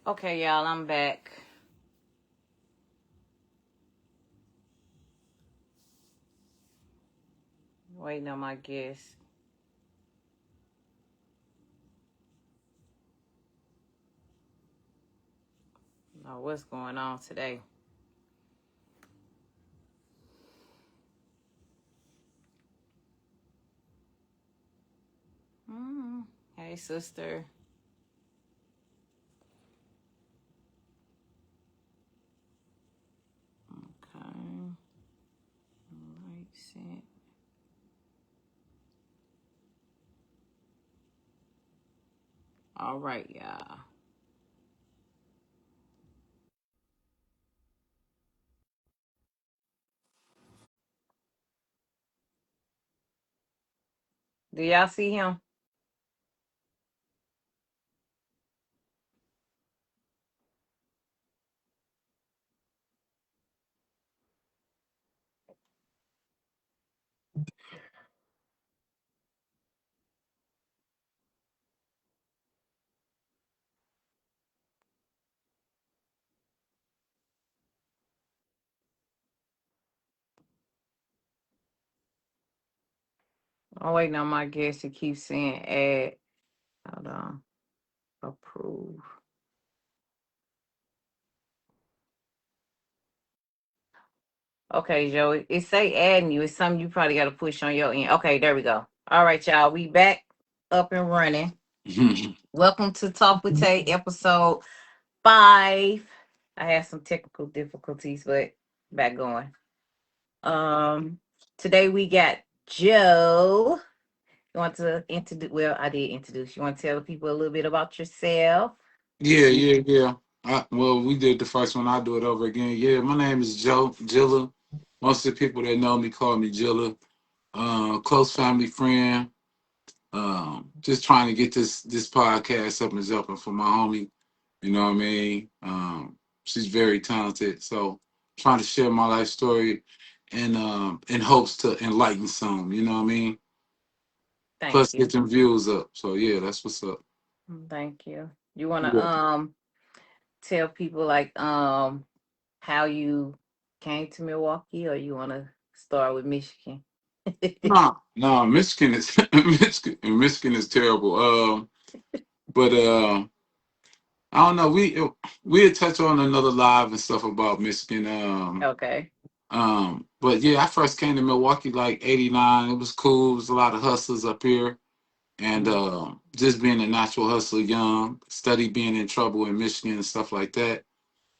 Okay, y'all, I'm back. Waiting on my guest. Know what's going on today. Hey, sister. Okay. Right, sent. All right, y'all. Do y'all see him? I'm waiting on my guest to keep saying add. Hold on. Approve. Okay, Joey. It say adding you. It's something you probably got to push on your end. Okay, there we go. All right, y'all. We back up and running. Welcome to Talk with Tay, episode 5. I had some technical difficulties, but back going. Um, Today we got Joe. You want to introduce? Well, I did introduce. You want to tell the people a little bit about yourself? Yeah. Well, we did the first one. I'll do it over again. Yeah, my name is Joe Jilla. Most of the people that know me call me Jilla. Close family friend. Just trying to get this podcast up and jumping for my homie. You know what I mean? She's very talented. So trying to share my life story and in hopes to enlighten some. You know what I mean? Thank Plus get you. some views up. So yeah, that's what's up. Thank you. You want to Yeah. tell people like how you came to Milwaukee, or you want to start with Michigan? No, Michigan is Michigan is terrible. But I don't know. We had touch on another live and stuff about Michigan. Okay. But yeah, I first came to Milwaukee like '89. It was cool. It was a lot of hustlers up here, and Mhm. just being a natural hustler, young, study being in trouble in Michigan and stuff like that,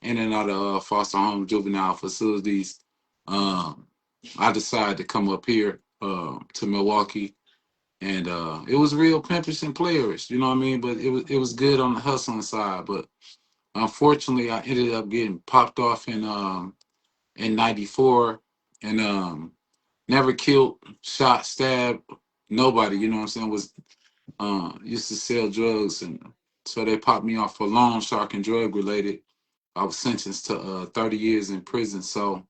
in and out of foster home, juvenile facilities. Um, I decided to come up here to Milwaukee, and it was real pimpish and players, you know what I mean. But it was good on the hustling side. But unfortunately, I ended up getting popped off in '94, and never killed, shot, stabbed nobody. You know what I'm saying? Was used to sell drugs, and so they popped me off for loan shark and drug related. I was sentenced to 30 years in prison. So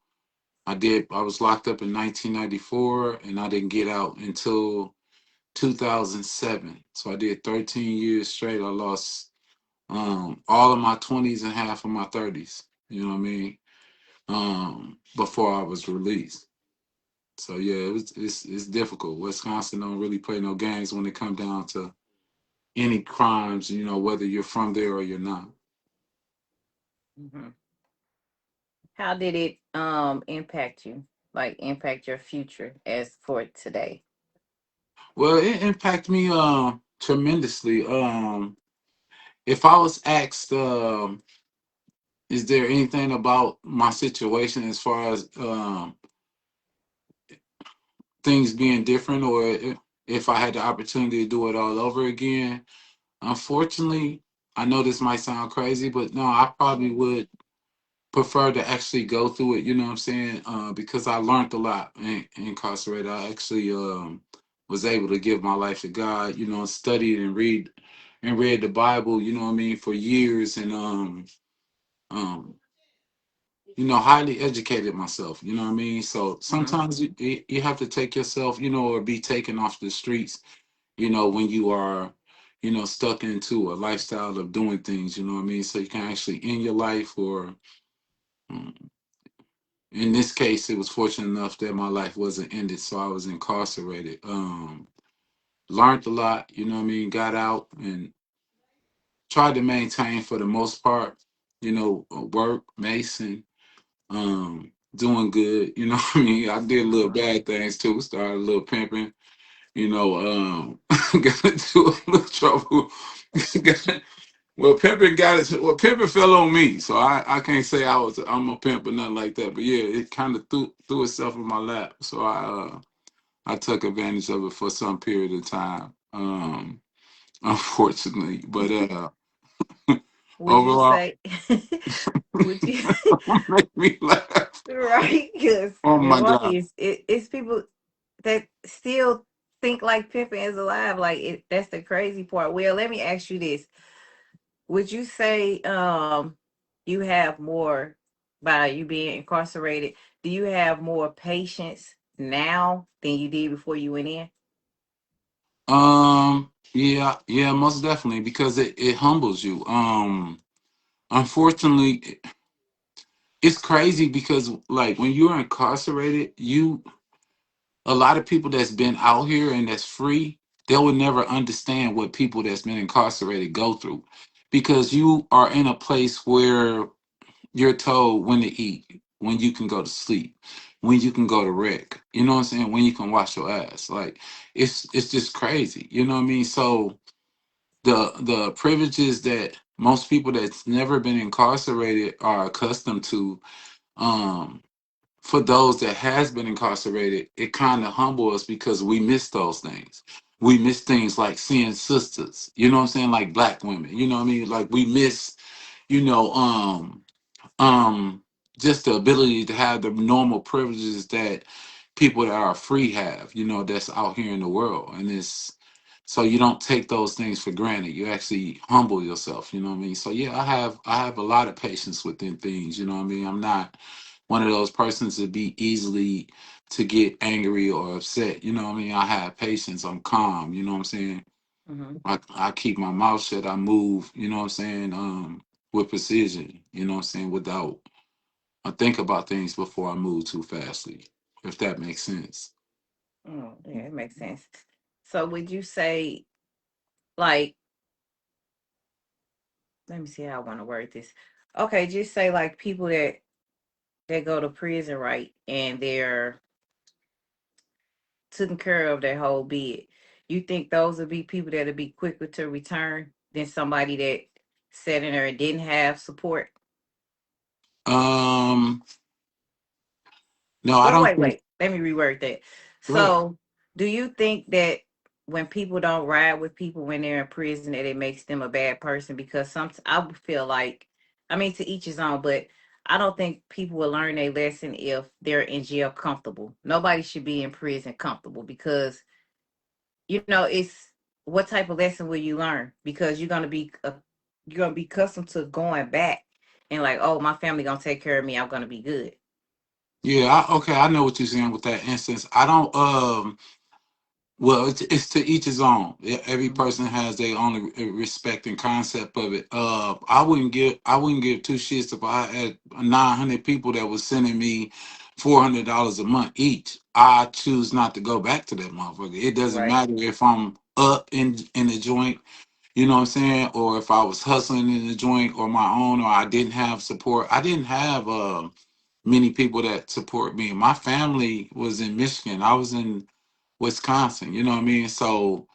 I was locked up in 1994, and I didn't get out until 2007. So I did 13 years straight. I lost all of my 20s and half of my 30s. You know what I mean? Before I was released. So yeah, it's difficult. Wisconsin don't really play no games when it comes down to any crimes. You know, whether you're from there or you're not. Mhm. How did it impact you? Like impact your future as for today? Well, it impacted me tremendously. If I was asked, is there anything about my situation as far as things being different, or if I had the opportunity to do it all over again? Unfortunately, I know this might sound crazy, but no, I probably would prefer to actually go through it. You know what I'm saying? Because I learned a lot incarcerated. I actually was able to give my life to God. You know, studied and read the Bible. You know what I mean, for years, and um, highly educated myself. You know what I mean. So Hmm. sometimes you have to take yourself, or be taken off the streets. When you are, stuck into a lifestyle of doing things, you know what I mean? So you can actually end your life, or um, in this case, it was fortunate enough that my life wasn't ended, so I was incarcerated. Learned a lot, you know what I mean? Got out and tried to maintain for the most part, work, Mason, doing good, you know what I mean? I did little Mhm. bad things too, started a little pimping, got into a little trouble. Got- well, pimping got it. Well, pimping fell on me, so I can't say I'm a pimp or nothing like that. But yeah, it kind of threw itself in my lap, so I took advantage of it for some period of time. Unfortunately, but Would you overall, say? Would you? make me laugh. Right? Because Oh you my know, god. it's people that still think like Pippin is alive. Like that's the crazy part. Well, let me ask you this: would you say you have more by you being incarcerated? Do you have more patience now than you did before you went in? Yeah, yeah, most definitely, because it humbles you. Unfortunately, it's crazy because like when you're incarcerated, a lot of people that's been out here and that's free, they will never understand what people that's been incarcerated go through, because you are in a place where you're told when to eat, when you can go to sleep, when you can go to rec. You know what I'm saying? When you can wash your ass. Like it's just crazy. You know what I mean? So the privileges that most people that's never been incarcerated are accustomed to, um for those that has been incarcerated, it kind of humble us because we miss those things. We miss things like seeing sisters, you know what I'm saying, like black women, you know what I mean, like we miss, you know um just the ability to have the normal privileges that people that are free have, that's out here in the world. And it's so you don't take those things for granted. You actually humble yourself, you know what I mean? So yeah, I have a lot of patience within things, you know what I mean? I'm not one of those persons to be easily to get angry or upset, you know what I mean? I have patience, I'm calm, you know what I'm saying? Hmm. I keep my mouth shut, I move, you know what I'm saying, with precision, you know what I'm saying, without I think about things before I move too fastly, if that makes sense. Oh, yeah, it makes sense. So would you say like let me see how I want to word this. Okay, just say like people that go to prison, right, and they're taken care of their whole bid. You think those would be people that'll be quicker to return than somebody that sat in there and didn't have support? Um, no, I Wait, don't wait, think. wait. Let me reword that. Go ahead. So, do you think that when people don't ride with people when they're in prison, that it makes them a bad person? Because some, I would feel like, I mean, to each his own, but I don't think people will learn a lesson if they're in jail comfortable. Nobody should be in prison comfortable because it's what type of lesson will you learn? Because you're gonna be accustomed to going back and like, oh, my family gonna take care of me. I'm gonna be good. Yeah, okay, I know what you're saying with that instance. I don't. Well, it's to each his own. Every Mhm. person has their own respect and concept of it. I wouldn't give two shits if I had 900 people that was sending me $400 a month each. I choose not to go back to that motherfucker. It doesn't Right. matter if I'm up in the joint, you know what I'm saying, or if I was hustling in the joint or my own, or I didn't have support. I didn't have many people that support me. My family was in Michigan. I was in Wisconsin, you know what I mean? So,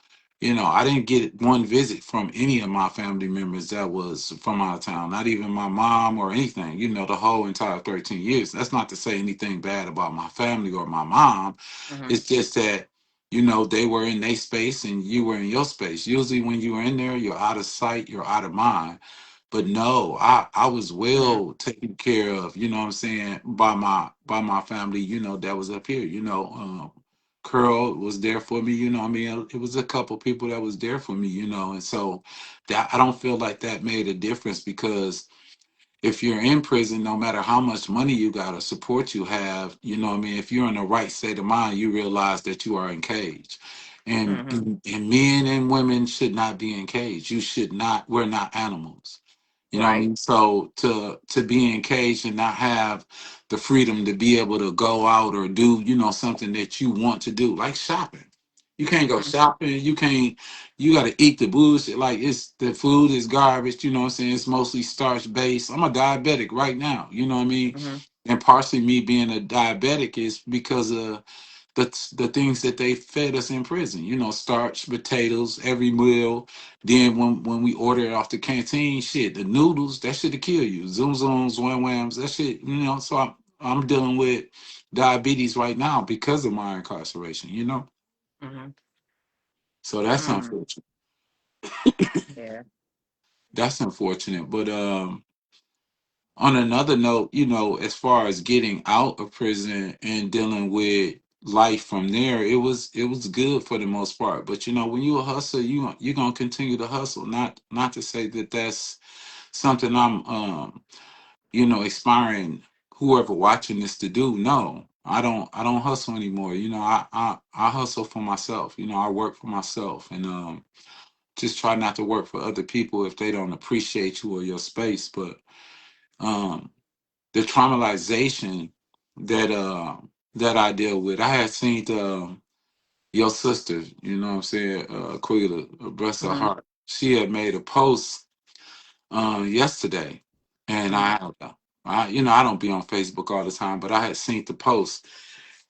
I didn't get one visit from any of my family members that was from out of town, not even my mom or anything, the whole entire 13 years. That's not to say anything bad about my family or my mom. Hmm. It's just that, they were in their space and you were in your space. Usually when you were in there, you're out of sight, you're out of mind. But no, I was Hmm. well taken care of, you know what I'm saying, by my family, that was up here, Curl was there for me, I mean, it was a couple people that was there for me, and so that I don't feel like that made a difference, because if you're in prison, no matter how much money you got or support you have, I mean, if you're in the right state of mind, you realize that you are in cage. And, Mm-hmm. and men and women should not be in cage. You should not. We're not animals. You know what I Right. mean? So to be in cage and not have the freedom to be able to go out or do, something that you want to do, like shopping. You can't go Mm-hmm. shopping. You can't. You got to eat the bullshit. Like it's the food is garbage. You know what I'm saying? It's mostly starch based. I'm a diabetic right now. You know what I mean? Mm-hmm. And partially me being a diabetic is because of the things that they fed us in prison. Starch, potatoes, every meal. Then when we order it off the canteen, shit, the noodles, that shit'll kill you. Zoom zooms, wham whams, that shit. So I'm dealing with diabetes right now because of my incarceration. Mm-hmm. So that's Mm. unfortunate. Yeah. That's unfortunate. But on another note, as far as getting out of prison and dealing with life from there, it was good for the most part. But when you a hustler, you're gonna continue to hustle. Not to say that that's something I'm aspiring whoever watching this to do. No. I don't hustle anymore. I hustle for myself. I work for myself and just try not to work for other people if they don't appreciate you or your space. But um the traumatization that I deal with. I had seen your sister, you know what I'm saying, Aquila, bless her Mm-hmm. heart. She had made a post yesterday, and Mm-hmm. I don't be on Facebook all the time, but I had seen the post,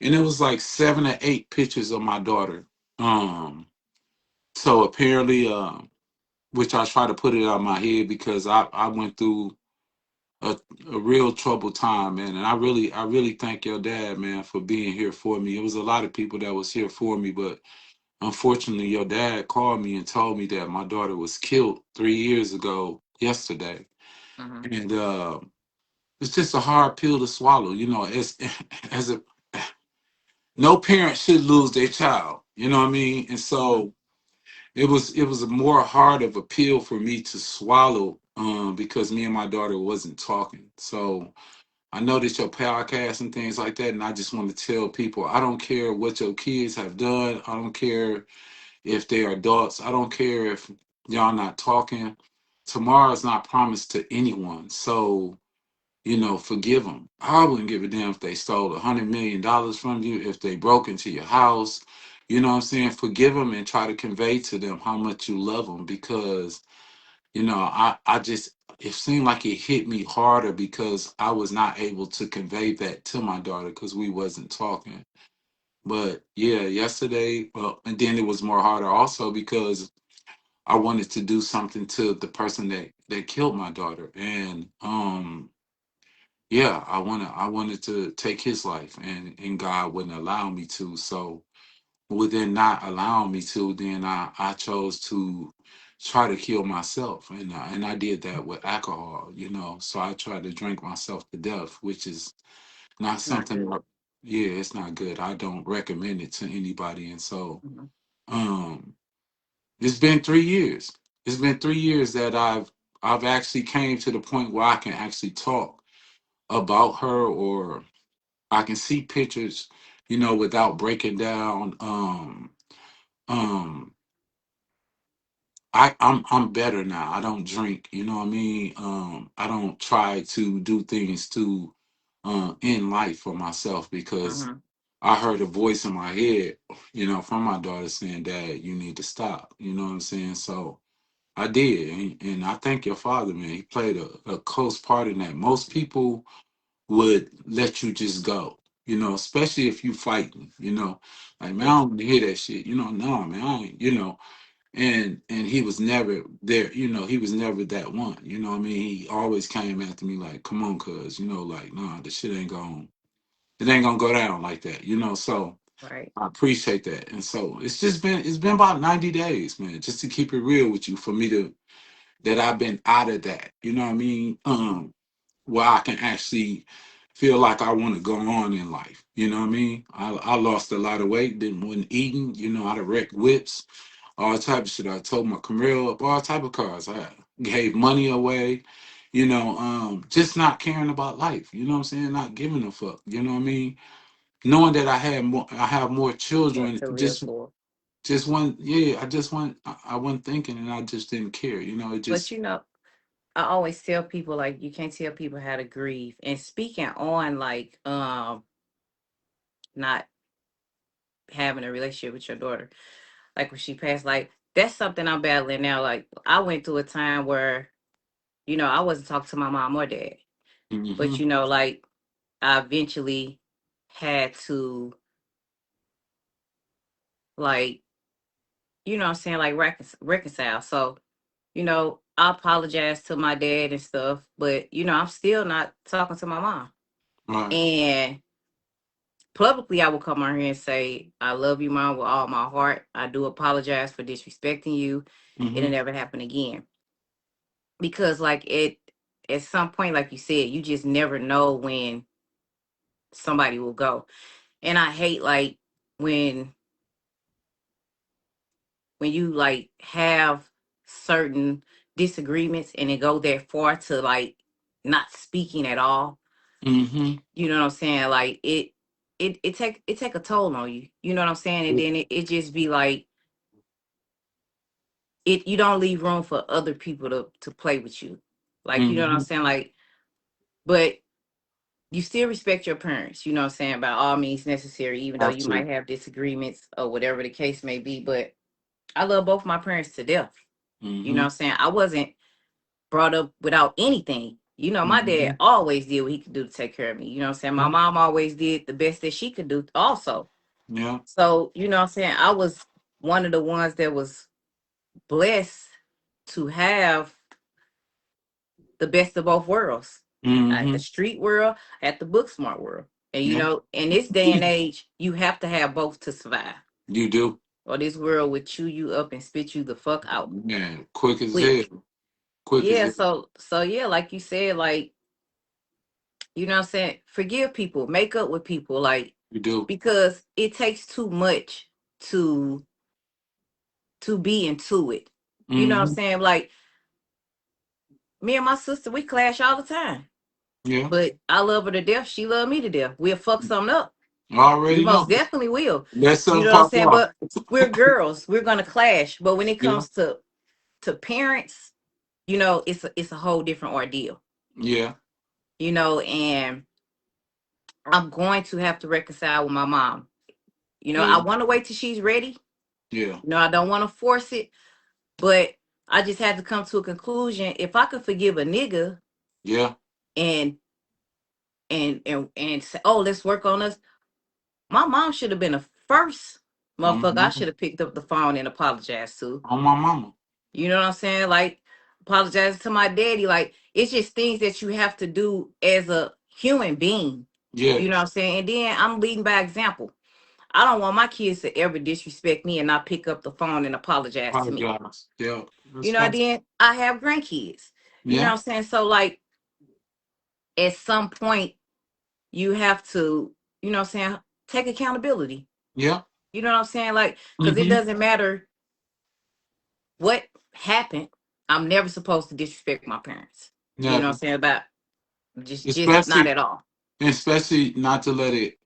and it was like 7 or 8 pictures of my daughter. Um, so apparently, which I try to put it out of my head because I went through a, a real troubled time, man. And I really thank your dad, man, for being here for me. It was a lot of people that was here for me, but unfortunately, your dad called me and told me that my daughter was killed 3 years ago yesterday, Mm-hmm. and it's just a hard pill to swallow. As as a no parent should lose their child. You know what I mean? And Mm-hmm. so it was a more hard of a pill for me to swallow because me and my daughter wasn't talking. So I know that your podcast and things like that, and I just want to tell people I don't care what your kids have done. I don't care if they are adults. I don't care if y'all not talking. Tomorrow's not promised to anyone. So, forgive them. I wouldn't give a damn if they stole $100 million from you, if they broke into your house. You know what I'm saying? Forgive them and try to convey to them how much you love them because I just it seemed like it hit me harder because I was not able to convey that to my daughter because we wasn't talking. But yeah, yesterday, well, and then it was more harder also because I wanted to do something to the person that killed my daughter, and yeah, I wanted to take his life, and God wouldn't allow me to. So within not allowing me to, then I chose to try to kill myself, and I did that with alcohol. So I tried to drink myself to death, which is not Not something. good. Yeah, it's not good. I don't recommend it to anybody, and so Mm-hmm. um, it's been 3 years. It's been 3 years that I've actually came to the point where I can actually talk about her, or I can see pictures, without breaking down. Um, I'm better now. I don't drink, you know what I mean? I don't try to do things to end life for myself because Mm-hmm. I heard a voice in my head, from my daughter saying, "Dad, you need to stop." You know what I'm saying? So I did, and I thank your father, man. He played a close part in that. Most people would let you just go, especially if you fighting, like man, I Yeah. don't wanna hear that shit, no man, I ain't, and he was never there, he was never that one, what I mean? He always came after me like, come on, cuz, like, nah, the shit it ain't gonna go down like that, so Right. I appreciate that. And so it's been about 90 days, man, just to keep it real with you, for me to that I've been out of that, you know what I mean? Where I can actually feel like I want to go on in life. You know what I mean? I lost a lot of weight, didn't wasn't eating, I done wrecked whips, all type of shit. I told my career up, all type of cars. I gave money away, just not caring about life. You know what I'm saying? Not giving a fuck. You know what I mean? Knowing that I have more What children, to live just for. just one, yeah, I wasn't thinking, and I just didn't care. It But just. I always tell people like you can't tell people how to grieve. And speaking on like not having a relationship with your daughter, like when she passed, like that's something I'm battling now. Like I went through a time where, I wasn't talking to my mom or dad. But Hmm. like I eventually had to like, what I'm saying, like reconcile. So, I apologize to my dad and stuff, but I'm still not talking to my mom. Right. And publicly I will come on here and say, I love you, mom, with all my heart. I do apologize for disrespecting you. It'll Hmm. never happen again. Because like at some point, like you said, you just never know when somebody will go. And I hate like when you like have certain disagreements and it go that far to like not speaking at all. Hmm. You know what I'm saying? Like it take a toll on you. You know what I'm saying? And then it just be like you don't leave room for other people to play with you. Like, you know what I'm Hmm. saying? Like, but you still respect your parents, you know what I'm saying, by all means necessary, even though Have you to. might have disagreements or whatever the case may be. But I love both my parents to death. You know Hmm. what I'm saying? I wasn't brought up without anything. My Hmm. dad always did what he could do to take care of me. You know what I'm saying? My Yeah. mom always did the best that she could do also. Yeah. So, you know what I'm saying? I was one of the ones that was blessed to have the best of both worlds. At the Hmm. street world, at the book smart world. And Yeah. in this day and age, you have to have both to survive. You do. Or this world would chew you up and spit you the fuck out. Man, quick as Quick. hell. Quick as Yeah, hell. so yeah, like you said, like, you know what I'm saying? Forgive people, make up with people, like, You do. because it takes too much to be into it. You know what I'm Hmm. saying? Like me and my sister, we clash all the time. Yeah. But I love her to death. She love me to death. We'll fuck something up. I We already most know. definitely will. Let You something know what I'm pop saying? off. But we're girls. We're gonna clash. But when it Yeah. comes to parents, it's a whole different ordeal. Yeah. And I'm going to have to reconcile with my mom. I Yeah. want to wait till she's ready. Yeah. I don't want to force it, but I just had to come to a conclusion. If I could forgive a nigga Yeah. and and say, oh, let's work on us. My mom should have been the first On my motherfucker I should mama. have picked up the phone and apologized to. On my mama. You know what I'm saying? Like, apologize to my daddy. Like, it's just things that you have to do as a human being. You know what I'm Yes. saying? And then I'm leading by example. I don't want my kids to ever disrespect me and not pick up the phone and apologize to me. Apologize. Yeah. That's Then I have grandkids. You know yeah. what I'm saying? So, like, at some point, you have to, what I'm saying, take accountability. Yeah. You know what I'm saying? Like, because it Hmm. doesn't matter what happened. I'm never supposed to disrespect my parents. You know what I'm Never. saying? About just not Especially at all. especially not to let it,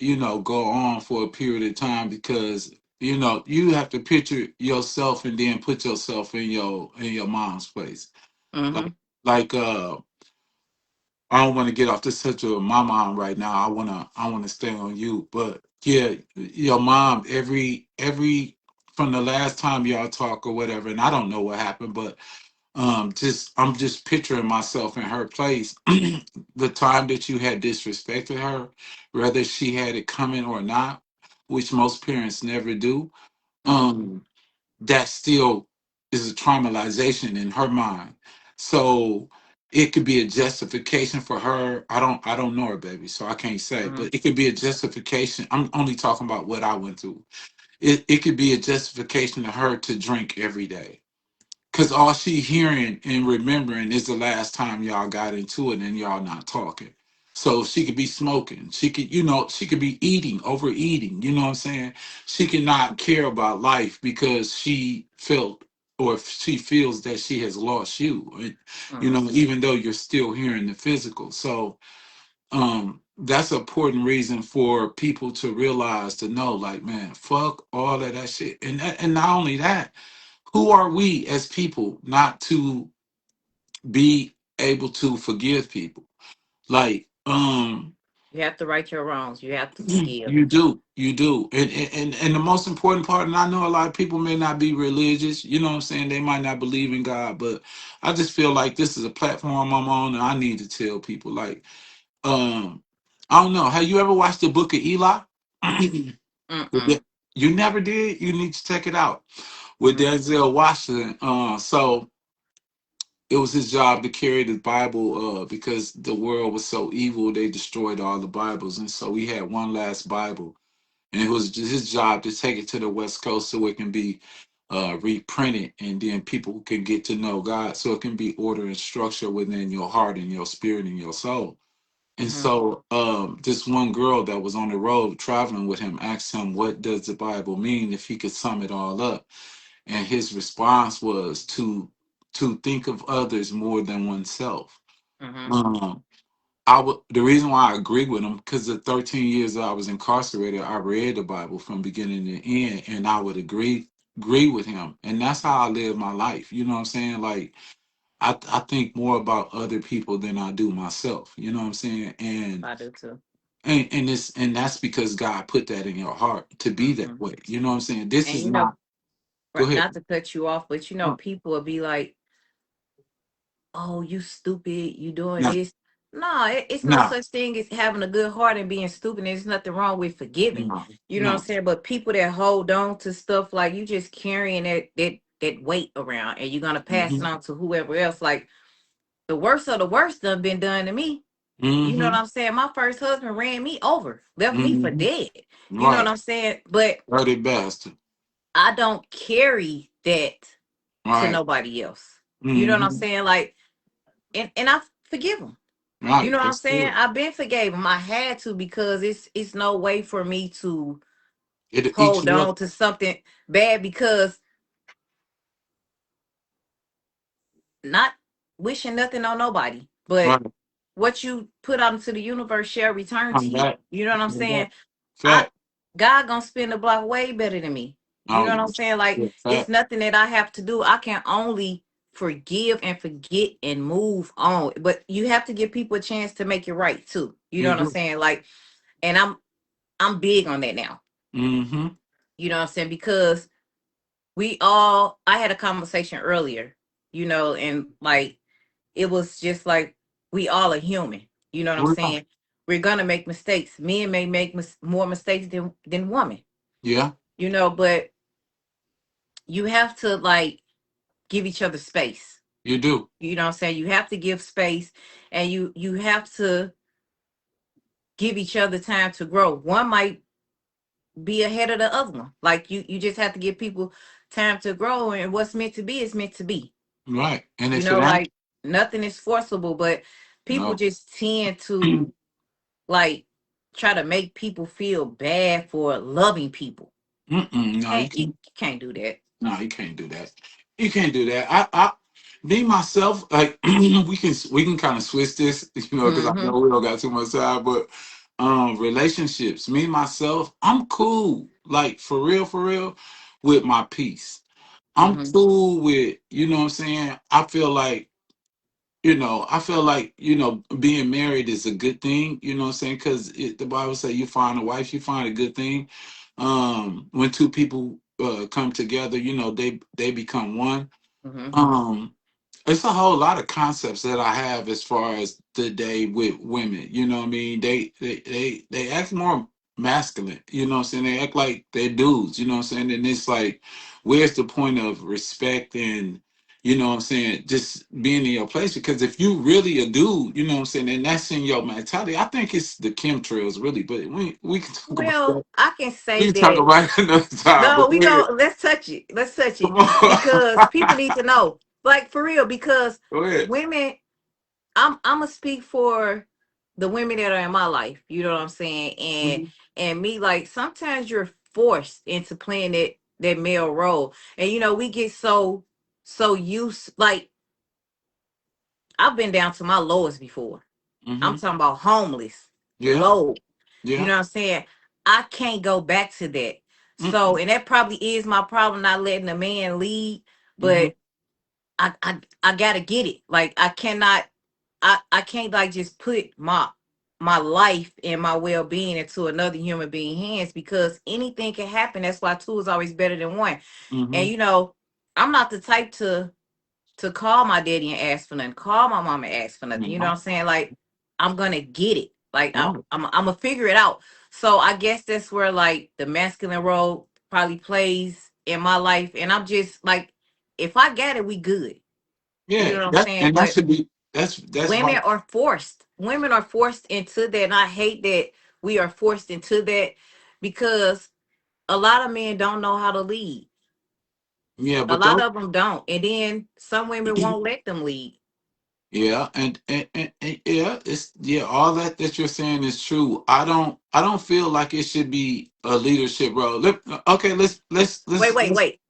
go on for a period of time because you have to picture yourself and then put yourself in your mom's place. Mm-hmm. Like I don't want to get off this subject of my mom right now. I wanna stay on you. But yeah, your mom, every from the last time y'all talk or whatever, and I don't know what happened, but just I'm just picturing myself in her place. The time that you had disrespected her, whether she had it coming or not, which most parents never do. Mm-hmm. That still is a traumatization in her mind. So it could be a justification for her. I don't know her, baby, so I can't say, Mm-hmm. but it could be a justification. I'm only talking about what I went through. It could be a justification to her to drink every day. Cause all she hearing and remembering is the last time y'all got into it and y'all not talking. So she could be smoking. She could be eating, overeating. You know what I'm saying? She could not care about life because she felt or if she feels that she has lost you. Mm-hmm. Even though you're still hearing the physical. So that's an important reason for people to realize, to know, like, man, fuck all of that shit. And not only that, who are we as people not to be able to forgive people? Like, You have to right your wrongs. You have to forgive. you do, and the most important part. And I know a lot of people may not be religious. You know what I'm saying? They might not believe in God, but I just feel like this is a platform I'm on, and I need to tell people, like, um, I don't know. Have you ever watched the Book of Eli? With Mm-mm. the- you never did. You need to check it out with Mm-hmm. Denzel Washington. So it was his job to carry the Bible because the world was so evil. They destroyed all the Bibles, and so he had one last Bible, and it was just his job to take it to the West Coast so it can be reprinted, and then people can get to know God, so it can be order and structure within your heart and your spirit and your soul. And Mm-hmm. so this one girl that was on the road traveling with him asked him, what does the Bible mean, if he could sum it all up? And his response was to think of others more than oneself. Mm-hmm. Um, the reason why I agree with him, because the 13 years that I was incarcerated, I read the Bible from beginning to end, and I would agree with him, and that's how I live my life. You know what I'm saying? Like, I think more about other people than I do myself. You know what I'm saying? I do too. And that's because God put that in your heart to be Mm-hmm. that way. You know what I'm saying? This And is not. Go ahead. not to cut you off, but people will be like, "Oh, you stupid, you doing No, this." No, it's no no, such thing as having a good heart and being stupid. There's nothing wrong with forgiving. no, You know what I'm no. saying? But people that hold on to stuff, like, you just carrying that weight around, and you're gonna pass it Hmm. on to whoever else. Like, the worst of the worst done been done to me. You know what Hmm. I'm saying? My first husband ran me over, left me for Hmm. dead. You know what Right. I'm saying? But Heard it best. I don't carry that to Right. nobody else. You know what I'm Hmm. saying? Like, and I forgive them. You Right. know what I'm That's saying? good. I've been forgave him. I had to, because it's no way for me to It'll eat hold you up. on to something bad, because not wishing nothing on nobody, but Right. what you put out into the universe shall return to Come you. back. You know what I'm Come back. saying? I Fact. God gonna spin the block way better than me. You Oh, know what I'm saying? Like, yeah. it's Fact. nothing that I have to do. I can only forgive and forget and move on. But you have to give people a chance to make it right too. You know You what I'm do. saying? Like, and I'm big on that now. Hmm. You know what I'm saying? Because I had a conversation earlier, and like, it was just like, we all are human. You know what I'm Well, saying? We're gonna make mistakes. Men may make more mistakes than women. yeah, But you have to, like, give each other space. you do. You know what I'm saying? You have to give space, and you have to give each other time to grow. One might be ahead of the other one. Like, you just have to give people time to grow, and what's meant to be is meant to be. Right. And if it ain't, Like, nothing is forcible, but people no. just tend to, like, try to make people feel bad for loving people. Mm-mm, no, you You can't. can't do that. No, you can't do that. You can't do that. Me myself, like we can kind of switch this, because I Mm-hmm. know we don't got too much time. But relationships, me myself, I'm cool. Like, for real, with my peace. I'm Mm-hmm. cool with, what I'm saying. I feel like being married is a good thing. You know what I'm saying? Because the Bible say you find a wife, you find a good thing. When two people come together, they become one. Mm-hmm. um it's a whole lot of concepts that I have as far as the day with women. You know what I mean? They act more masculine. You know what I'm saying? They act like they're dudes. You know what I'm saying? And it's like, where's the point of respect and, what I'm saying, just being in your place? Because if you really a dude, you know what I'm saying, and that's in your mentality, I think it's the chemtrails really. But we can talk about that. Well, I can We say can talk that. about it another time. No, But we go ahead. go. Let's touch it. Let's touch it, Come on. because people need to know, like, for real. Because Go ahead. women, I'm gonna speak for the women that are in my life. You know what I'm saying? And Mhm. and me, like, sometimes you're forced into playing that male role, and we get so used. Like, I've been down to my lowest before. I'm Mhm. talking about homeless. Yeah. low. You Yeah. know what I'm saying? I can't go back to that. So, Mm-mm. and that probably is my problem, not letting a man lead, Mm-hmm. but I gotta get it. Like I cannot, I can't like just put my life and my well being into another human being hands, because anything can happen. That's why two is always better than one. Mm-hmm. And I'm not the type to call my daddy and ask for nothing, call my mom and ask for nothing. You know what I'm saying? Like I'm gonna get it. Like Right. I'm gonna figure it out. So I guess that's where like the masculine role probably plays in my life. And I'm just like, if I get it, we good. You Yeah. know what I'm That saying? and that But should be that's why. women are forced. Women are forced into that. And I hate that we are forced into that, because a lot of men don't know how to lead. Yeah, A but lot those. of them don't. And then some women won't let them lead. Yeah, and yeah, it's yeah, all that you're saying is true. I don't feel like it should be a leadership role. Okay, Wait, wait, let's wait.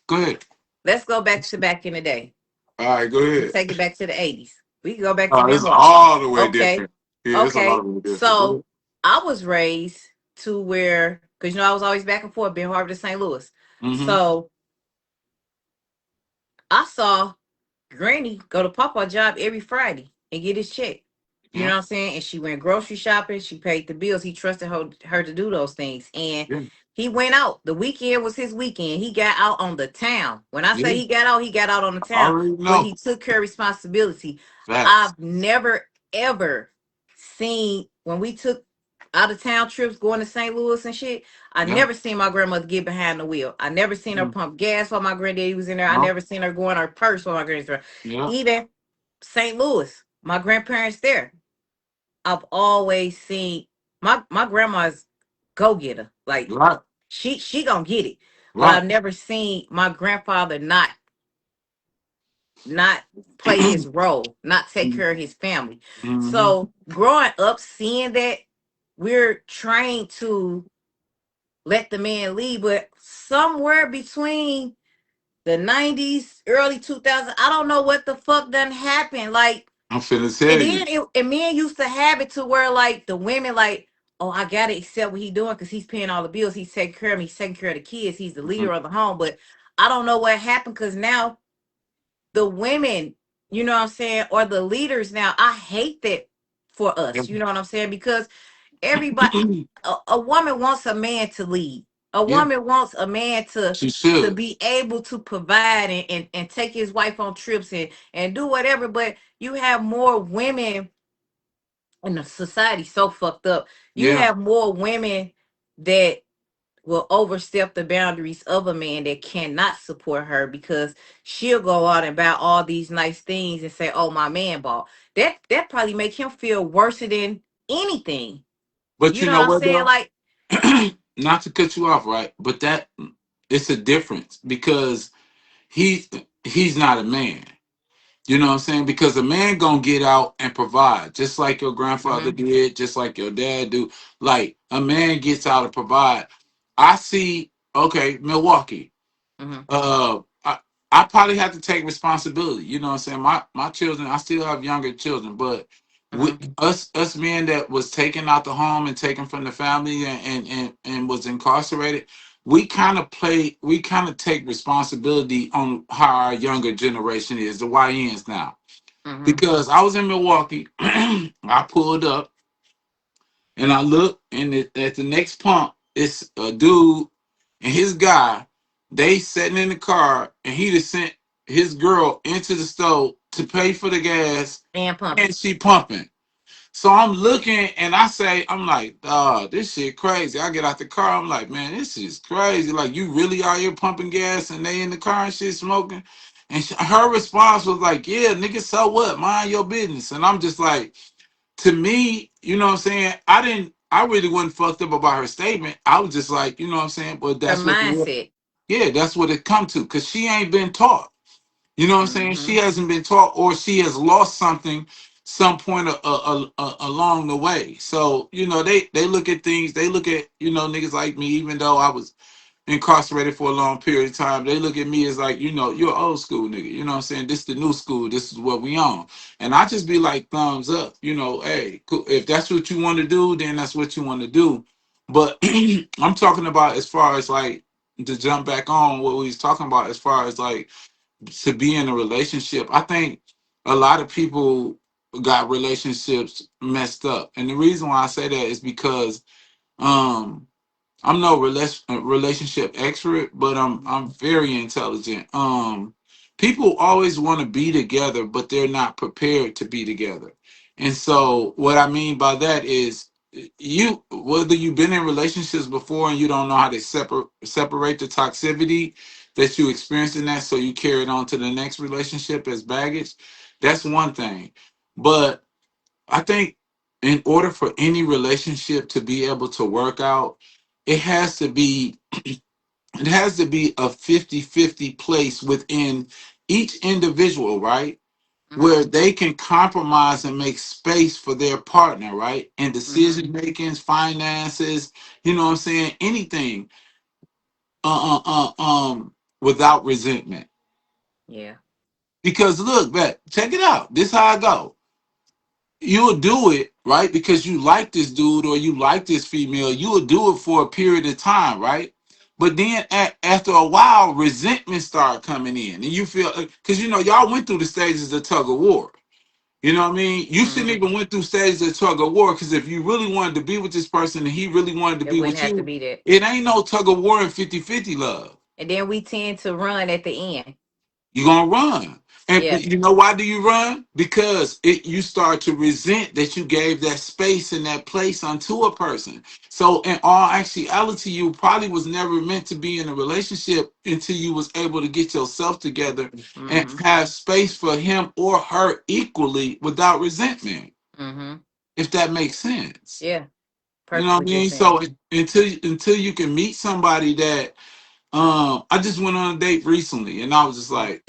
go ahead. Let's go back to back in the day. All right, go Let's ahead. take it back to the 80s. We can go back to Oh, Ben it's Harper. all the way Okay. different. Yeah, it's a lot Okay. of way different. Go So ahead. I was raised to where, because I was always back and forth, Ben Harbor to St. Louis. Mm-hmm. So I saw Granny go to Papa job every Friday and get his check. You know Yeah, what I'm saying? And she went grocery shopping. She paid the bills. He trusted her to do those things. And yeah, he went out. The weekend was his weekend. He got out on the town. When I say yeah. he got out on the I town, already but know. he took care of responsibility. Facts. I've never ever seen, when we took out of town trips going to St. Louis and shit, I Yeah. never seen my grandmother get behind the wheel. I never seen her Mm. pump gas while my granddaddy was in there. I No. never seen her go in her purse while my granddaddy was there. Yeah. Even St. Louis, my grandparents there, I've always seen my grandma's go getter. Like Right. she gonna get it. But Right. I've never seen my grandfather not play his role, not take care of his family. Mm-hmm. So growing up, seeing that, we're trained to let the man lead, but somewhere between the 90s, early 2000s, I don't know what the fuck done happened. Like, I'm finna and tell you. then and men used to have it to where like the women like, oh, I gotta accept what he doing because he's paying all the bills, he's taking care of me, he's taking care of the kids, he's the Mhm. leader of the home. But I don't know what happened, because now the women, you know what I'm saying, or the leaders now. I hate that for us, you know what I'm saying, because everybody, a woman wants a man to lead. A Yeah, woman wants a man she to should. be able to provide and take his wife on trips and do whatever. But you have more women, and the society so fucked up. You Yeah. have more women that will overstep the boundaries of a man that cannot support her, because she'll go out and buy all these nice things and say, "Oh, my man bought." That probably make him feel worse than anything. But You you know what know I'm what saying? though? Like, Not to cut you off, right? But that it's a difference because he he's not a man. You know what I'm saying? Because a man gonna get out and provide, just like your grandfather mm-hmm, did, just like your dad do. Like a man gets out and provide. I see. Okay, Milwaukee. mm-hmm, I I probably have to take responsibility. You know what I'm saying? My children, I still have younger children, but mm-hmm, us men that was taken out the home and taken from the family and was incarcerated, we kind of take responsibility on how our younger generation is, the YNs now. mm-hmm. Because I was in Milwaukee, I pulled up and I look, and at the next pump, it's a dude and his guy. They sitting in the car, and he just sent his girl into the stove to pay for the gas, And pumping. and she pumping. So I'm looking, and I'm like, this shit crazy. I get out the car, I'm like, man, this is crazy. Like, you really out here pumping gas, and they in the car and shit smoking. And her response was like, yeah, nigga, so what? Mind your business. And I'm just like, to me, you know what I'm saying? I really wasn't fucked up about her statement. I was just like, you know what I'm saying? But Her that's what mindset. yeah, that's what it come to. Cause she ain't been taught. You know what I'm saying? She Mm-hmm. hasn't been taught, or she has lost something some point along the way. So, they look at things, they look at, niggas like me, even though I was incarcerated for a long period of time, they look at me as like, you know, you're old school nigga. You know what I'm saying? This the new school. This is what we on. And I just be like, thumbs up. You know, hey, cool. If that's what you want to do, then that's what you want to do. But I'm talking about as far as like to jump back on what we was talking about as far as like to be in a relationship. I think a lot of people got relationships messed up. And the reason why I say that is because um I'm no relationship expert, but I'm very intelligent. People always want to be together, but they're not prepared to be together. And so, what I mean by that is, you whether you've been in relationships before and you don't know how to separate the toxicity that you experienced in that, so you carry it on to the next relationship as baggage. That's one thing, but I think in order for any relationship to be able to work out, it has to be it has to be a 50-50 place within each individual, right? Where Mm-hmm. they can compromise and make space for their partner, right? And Mm-hmm. decision makings, finances, you know what I'm saying? Anything without resentment. Yeah. Because look, bet, check it out. This how I go. You'll do it right because you like this dude or you like this female. You'll do it for a period of time, right? But then after a while, resentment start coming in, and you feel because you know y'all went through the stages of tug of war. You know what I mean? You shouldn't Mm-hmm. even went through stages of tug of war because if you really wanted to be with this person and he really wanted to It be wouldn't with have to you, be that. it ain't no tug of war and 50-50 love. And then we tend to run at the end. You're gonna run. And Yeah. you know why do you run? Because you start to resent that you gave that space and that place unto a person. So in all actuality, you probably was never meant to be in a relationship until you was able to get yourself together and Mm-hmm. have space for him or her equally without resentment, Mm-hmm. if that makes sense. Yeah. You know what Perfectly I good mean? So sense. until you can meet somebody that I just went on a date recently and I was just like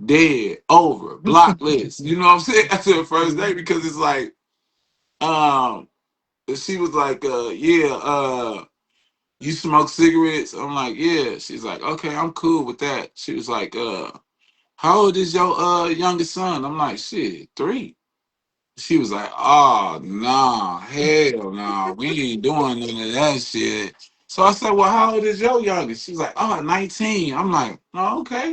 dead, over, block list. You know what I'm saying? After the first date because it's like, um, she was like, yeah, you smoke cigarettes? I'm like, yeah. She's like, okay, I'm cool with that. She was like, how old is your youngest son? I'm like, shit, 3. She was like, oh nah, hell nah, we ain't doing none of that shit. So I said, well, how old is your youngest? She's like, oh, 19. I'm like, oh, okay.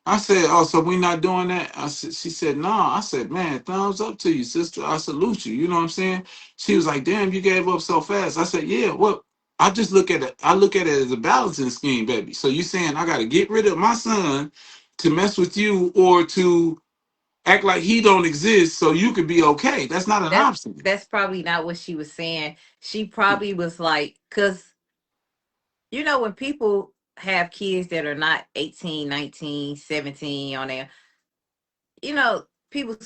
I said, "Oh, so we not doing that?" I said, "She said, no." I said, "Man, thumbs up to you, sister. I salute you." You know what I'm saying? She was like, "Damn, you gave up so fast." I said, "Yeah, what?" I just look at it. I look at it as a balancing scheme, baby. So you saying I got to get rid of my son to mess with you, or to act like he don't exist so you could be okay? That's not an That's option. that's probably not what she was saying. She probably was like, because when people have kids that are not 18, 19, 17 on there, people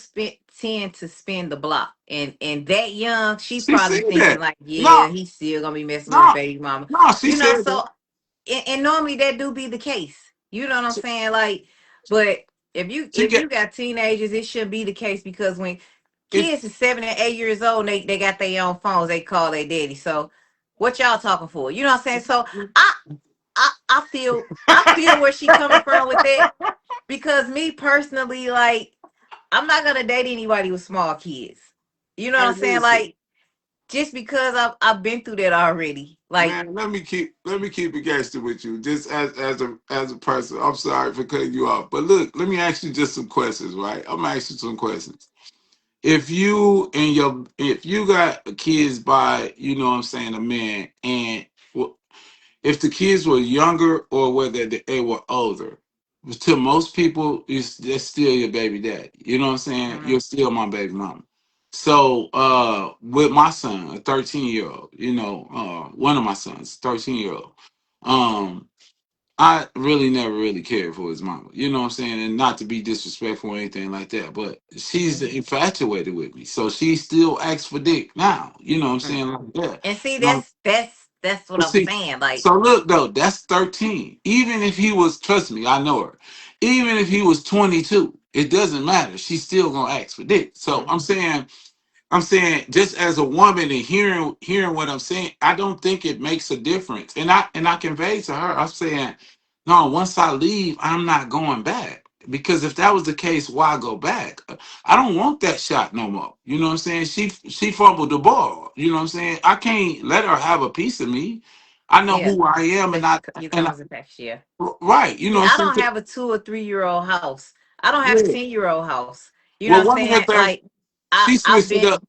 tend to spin the block. And that young, she's She probably said thinking that. like, yeah, No, he's still gonna be messing with his no, baby mama. no. She said So that. and normally that do be the case. You know what I'm saying? Like, but if you She if get you got teenagers, it should be the case because when it. kids are 7 and 8 years old, they got their own phones, they call their daddy. So what y'all talking for? You know what I'm saying? So I I feel where she coming from with that, because me personally, like, I'm not gonna date anybody with small kids. You know what Hey, I'm saying? listen. Like, just because I've been through that already. Like, Man, let me keep it gangster with you, just as a person. I'm sorry for cutting you off, but look, let me ask you just some questions, right? I'm gonna ask you some questions. If you got kids by, you know what I'm saying, a man, and if the kids were younger or whether they were older, to most people, that's still your baby dad. You know what I'm saying? mhm. You're still my baby mama. So with my son, a 13-year-old, one of my sons, 13-year-old, um, I really never really cared for his mama. You know what I'm saying? And not to be disrespectful or anything like that, but she's Mhm. infatuated with me. So she still asks for dick now. You know what I'm saying? Mhm. Like that. And see, Um, that's what but I'm see, saying. Like, so look though, that's 13. Even if he was, trust me, I know her. Even if he was 22, it doesn't matter. She's still gonna ask for dick. So I'm mhm. saying, I'm saying just as a woman and hearing what I'm saying, I don't think it makes a difference. And I conveyed to her, I'm saying, no, once I leave, I'm not going back. Because if that was the case, why go back? I don't want that shot no more. You know what I'm saying? She fumbled the ball. You know what I'm saying? I can't let her have a piece of me. I know Yeah, who I am, and because I you and come I, as a package. Yeah. right. You know See, what I I'm don't saying? have a 2 or 3 year old house. I don't have a Yeah. 10 year old house. You know Well, what I'm one of her saying? things, Like she I've switched it been up.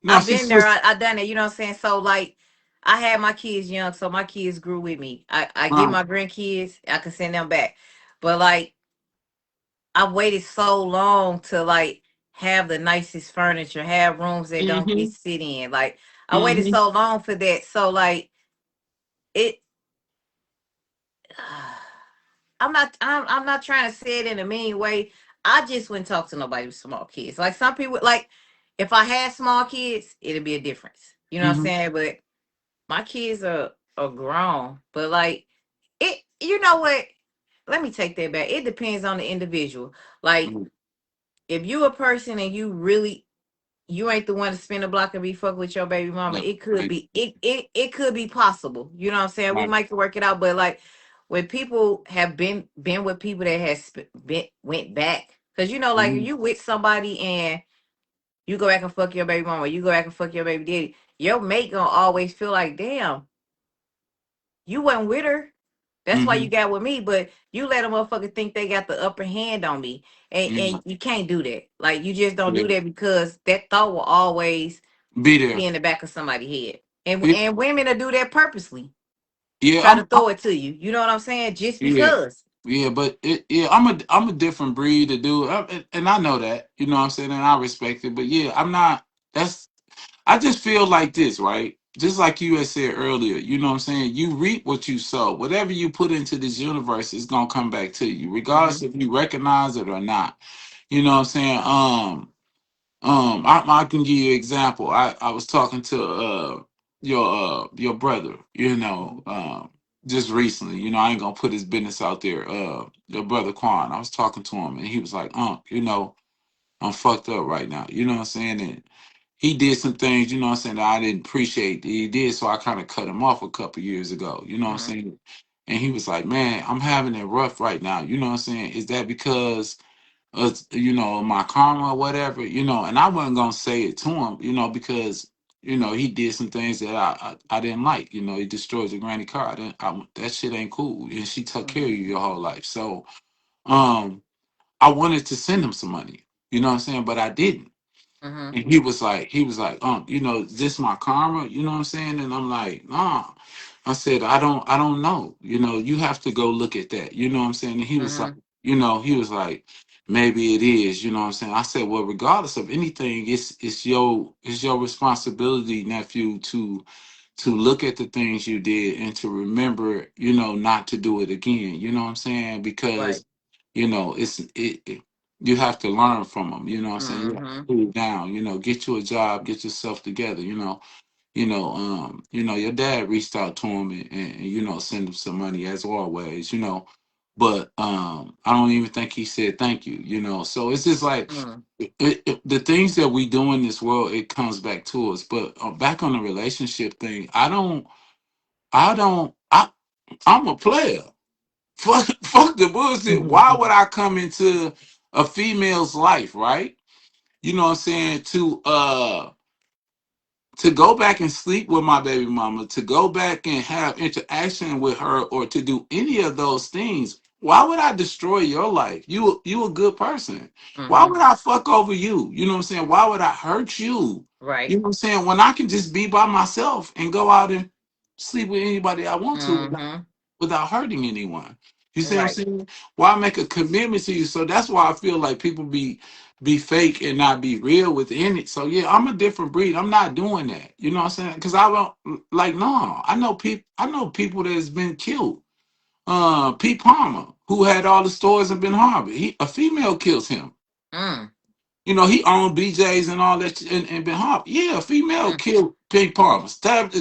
No, I've she been there. switched. I done it. You know what I'm saying? So like, I had my kids young, so my kids grew with me. I get Uh, my grandkids, I can send them back. But like, I waited so long to like have the nicest furniture, have rooms that don't get mm-hmm, sit in. Like, I waited mm-hmm, so long for that. So like, it. I'm not trying to say it in a mean way. I just wouldn't talk to nobody with small kids. Like some people, like if I had small kids, it'd be a difference. You know what I'm mm-hmm. saying? But my kids are grown. But like it, you know what? Let me take that back. It depends on the individual. Like if you a person and you ain't the one to spin the block and be fuck with your baby mama, No, it could right, be it could be possible. You know what I'm saying? We right. might could work it out, but like when people have been with people that has been went back, because you know, like if Mm-hmm, you with somebody and you go back and fuck your baby mama, you go back and fuck your baby daddy, your mate gonna always feel like, damn, you went with her. That's why mm-hmm. you got with me, but you let a motherfucker think they got the upper hand on me. And Yeah, you can't do that. Like you just don't yeah. do that because that thought will always Be be there. in the back of somebody's head. And Yeah, and women will do that purposely. yeah. Try to throw it to you. You know what I'm saying? Just Yeah, because. yeah. But yeah, I'm a different breed to do, and I know that. You know what I'm saying, and I respect it. But yeah, I'm not. That's. I just feel like this, right? Just like you had said earlier, you know what I'm saying? You reap what you sow. Whatever you put into this universe is gonna come back to you, regardless Mm-hmm. if you recognize it or not. You know what I'm saying? I can give you an example. I was talking to your brother, just recently. I ain't gonna put his business out there. Your brother Quan. I was talking to him and he was like, I'm fucked up right now. You know what I'm saying? And he did some things, you know what I'm saying, that I didn't appreciate that he did, so I kind of cut him off a couple years ago. You know what I'm Mm-hmm. saying? And he was like, man, I'm having it rough right now. You know what I'm saying? Is that because my karma or whatever, and I wasn't gonna say it to him, because he did some things that I didn't like. He destroyed the granny car. That shit ain't cool. And she took care of you your whole life. So um I wanted to send him some money, you know what I'm saying, but I didn't. Mm-hmm. And he was like, this my karma, you know what I'm saying? And I'm like, nah. I said, I don't know. You have to go look at that. You know what I'm saying? And he was like, Mm-hmm. maybe it is, you know what I'm saying? I said, well, regardless of anything, it's your responsibility, nephew, to look at the things you did and to remember, not to do it again. You know what I'm saying? Right. Because, you have to learn from them. You know what I'm saying? You have to Mm-hmm. cool down. Get you a job, get yourself together. Your dad reached out to him and send him some money as always. But I don't even think he said thank you. So it's just like Mm-hmm. the things that we do in this world, it comes back to us. But back on the relationship thing, I'm a player. Fuck the bullshit. Why would I come into a female's life, right? You know what I'm saying? To go back and sleep with my baby mama, to go back and have interaction with her, or to do any of those things, why would I destroy your life? You a good person. Why Mm-hmm. would I fuck over you? You know what I'm saying? Why would I hurt you? You Right. know what I'm saying? When I can just be by myself and go out and sleep with anybody I want to Mm-hmm. without hurting anyone. You see what I'm Right. saying? Why make a commitment to you? So that's why I feel like people be fake and not be real within it. So yeah, I'm a different breed. I'm not doing that. You know what I'm saying? Because I don't like no. I know people that's been killed. Pete Palmer, who had all the stores in Ben Harbor, a female kills him. Mm. He owned BJ's and all that in Ben Harbor. Yeah, a female Mm. killed Pink Palmer, shot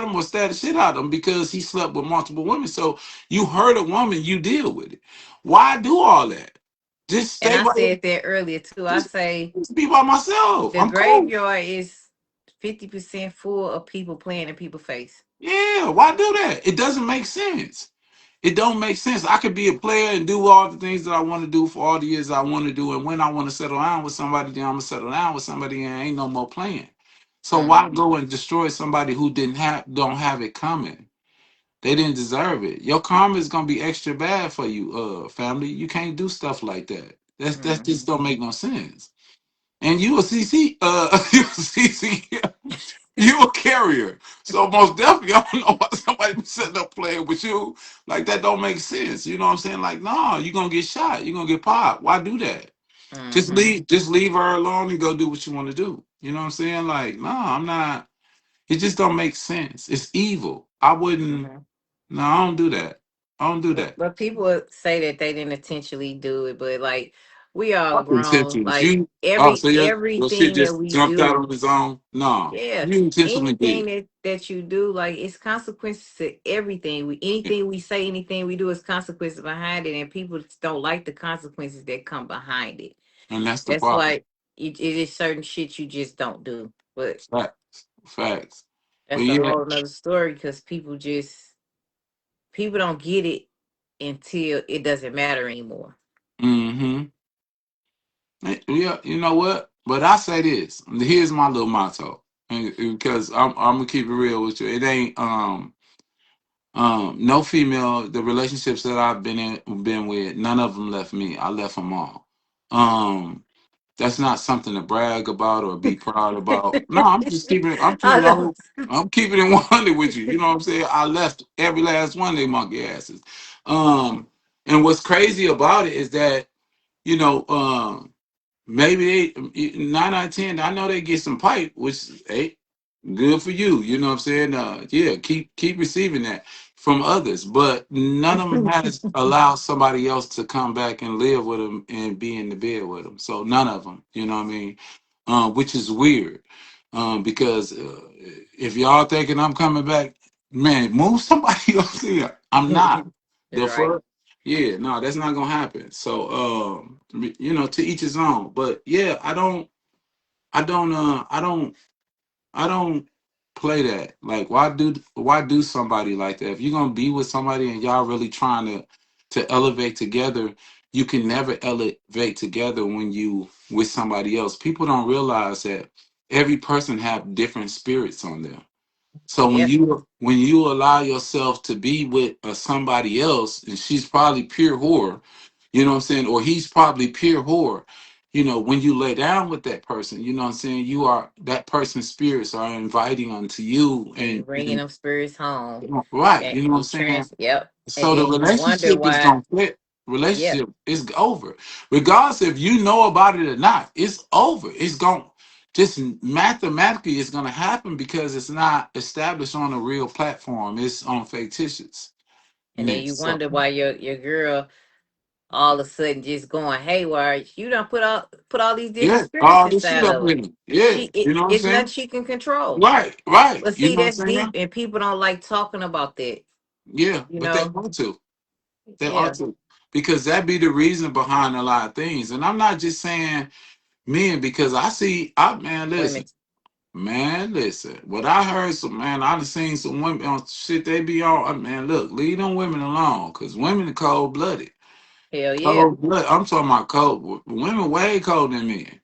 him or stabbed the shit out of him because he slept with multiple women. So you hurt a woman, you deal with it. Why do all that? Just And stay I right. said that earlier too. I Just, say just be by myself. the I'm cool. graveyard is 50% full of people playing in people's face. Yeah, why do that? It doesn't make sense. It don't make sense. I could be a player and do all the things that I want to do for all the years I want to do, and when I want to settle down with somebody, then I'm gonna settle down with somebody, and ain't no more playing. So why Mm-hmm. go and destroy somebody who don't have it coming? They didn't deserve it. Your karma is gonna be extra bad for you, family. You can't do stuff like that. That Mm-hmm. just don't make no sense. And you a CC, you a CC, you a carrier. So most definitely, I don't know why somebody be sitting up playing with you. Like that don't make sense. You know what I'm saying? Like, no, you're gonna get shot. You're gonna get popped. Why do that? Mm-hmm. Just leave her alone and go do what you want to do. You know what I'm saying? Like, no, I'm not. It just don't make sense. It's evil. I wouldn't. Mm-hmm. No, I don't do that. I don't do But, that. but people would say that they didn't intentionally do it, but like we all Fuck grown. intentions. Like You oh, so your shit everything that just we jumped out do, on its own? No, yeah, you intentionally anything did. that you do, like it's consequences to everything. Anything we say, anything we do is consequences behind it, and people just don't like the consequences that come behind it. And that's the That's problem. why it is certain shit you just don't do. But Facts. Facts. But that's a yeah. whole nother story because people don't get it until it doesn't matter anymore. Mm-hmm. Yeah, you know what? But I say this. Here's my little motto. Because I'm gonna keep it real with you. It ain't no female, the relationships that I've been with, none of them left me. I left them all. Um that's not something to brag about or be proud about. No, I'm just keeping it, I'm I keeping it know. all, I'm keeping it 100 with you. You know what I'm saying? I left every last one of they monkey asses. Um and what's crazy about it is that, you know, maybe they 9 out of 10. I know they get some pipe, which hey, good for you. You know what I'm saying? Yeah, keep receiving that from others, but none of them has allowed somebody else to come back and live with them and be in the bed with them. So none of them. You know what I mean? Which is weird, because if y'all thinking I'm coming back, man, move somebody else here. I'm not. The Right. fuck. Yeah, no, that's not gonna happen. So, you know, to each his own. But yeah, I don't, I don't play that. Like, why do somebody like that? If you're gonna be with somebody and y'all really trying to elevate together, you can never elevate together when you with somebody else. People don't realize that every person have different spirits on them. So Yep. when you allow yourself to be with somebody else, and she's probably pure whore, you know what I'm saying, or he's probably pure whore. You know, when you lay down with that person, you know what I'm saying, you are that person's spirits are inviting unto you, And you bringing and them spirits home. right, And you know what I'm you saying. yep. And So the then you wonder relationship is why. gonna quit. Yeah. Relationship is over, regardless if you know about it or not. It's over. It's going just mathematically. It's gonna happen because it's not established on a real platform. It's on fictitious. And then you So wonder why your girl all of a sudden just going haywire. You don't put all these different yeah, spirits all this shit inside up of her. in it. Yeah, you know what I'm It's nothing saying. she can control. Right, right. But You see, know what that's I'm saying. deep, and people don't like talking about that. Yeah, You but they know. ought to. They ought Yeah. to because that be the reason behind a lot of things. And I'm not just saying men because I see. I man, Women. listen. Man, listen. What I heard, some man, I done seen some women on shit they be on. Man, look, leave them women alone, cause women are cold blooded. Hell yeah. Cold blood. I'm talking about cold. Women way colder than men.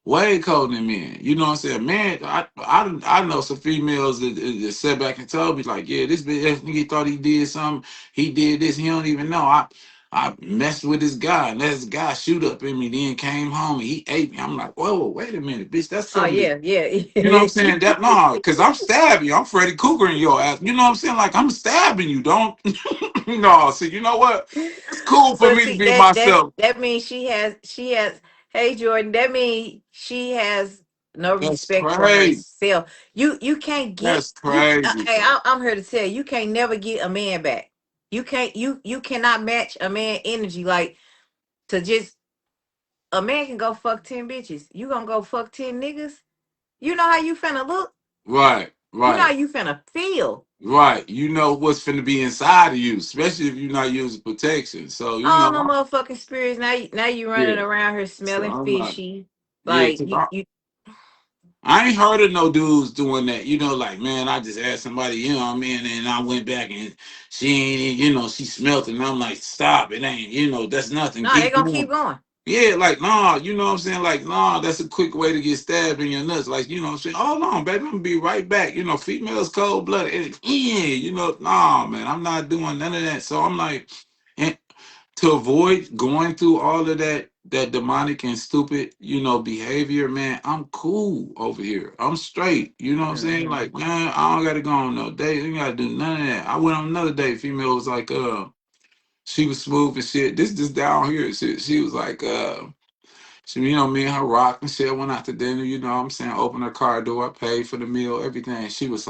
Way colder than men. You know what I'm saying? Man, I know some females that sat back and told me like, yeah, this bitch nigga thought he did something. He did this. He don't even know. I messed with this guy and let this guy shoot up in me. Then came home and he ate me. I'm like, whoa, wait a minute, bitch. That's Oh something. yeah, yeah. You know what I'm saying? That no, because I'm stabbing you. I'm Freddy Cougar in your ass. You know what I'm saying? Like I'm stabbing you. Don't no. See, you know what? It's cool for But me to see be that myself. that means she has. Hey Jordan, that means she has no That's respect for crazy. herself. You can't get That's you. crazy, Hey, bro. I'm here to tell you, you can't never get a man back. You cannot match a man energy like to just a man can go fuck 10 bitches. You gonna go fuck 10 niggas? You know how you finna look. Right, You know how right. you finna feel. Right. You know what's finna be inside of you, especially if you're not using protection. So, All no motherfucking spirits. Now you running yeah. around here So smelling I'm like, fishy. yeah, Like 'cause you I ain't heard of no dudes doing that. Like, man, I just asked somebody, what I mean, and I went back and she ain't, she smelt it. And I'm like, stop, it ain't, that's nothing. no, they Keep gonna going. keep going. Yeah, like, nah, you know what I'm saying? Like, nah, that's a quick way to get stabbed in your nuts. Like, you know what I'm saying? Hold on, baby, I'm gonna be right back. Females cold blooded. Yeah, nah, man, I'm not doing none of that. So I'm like, and to avoid going through all of that demonic and stupid, behavior, man, I'm cool over here. I'm straight. You know what I'm saying? Hmm. Like, man, I don't gotta go on no date. You gotta do none of that. I went on another date. Female was like, she was smooth and shit. This just down here. She was like, she, me and her rock and shit. Went out to dinner. You know what I'm saying? Opened her car door. I paid for the meal, everything. She was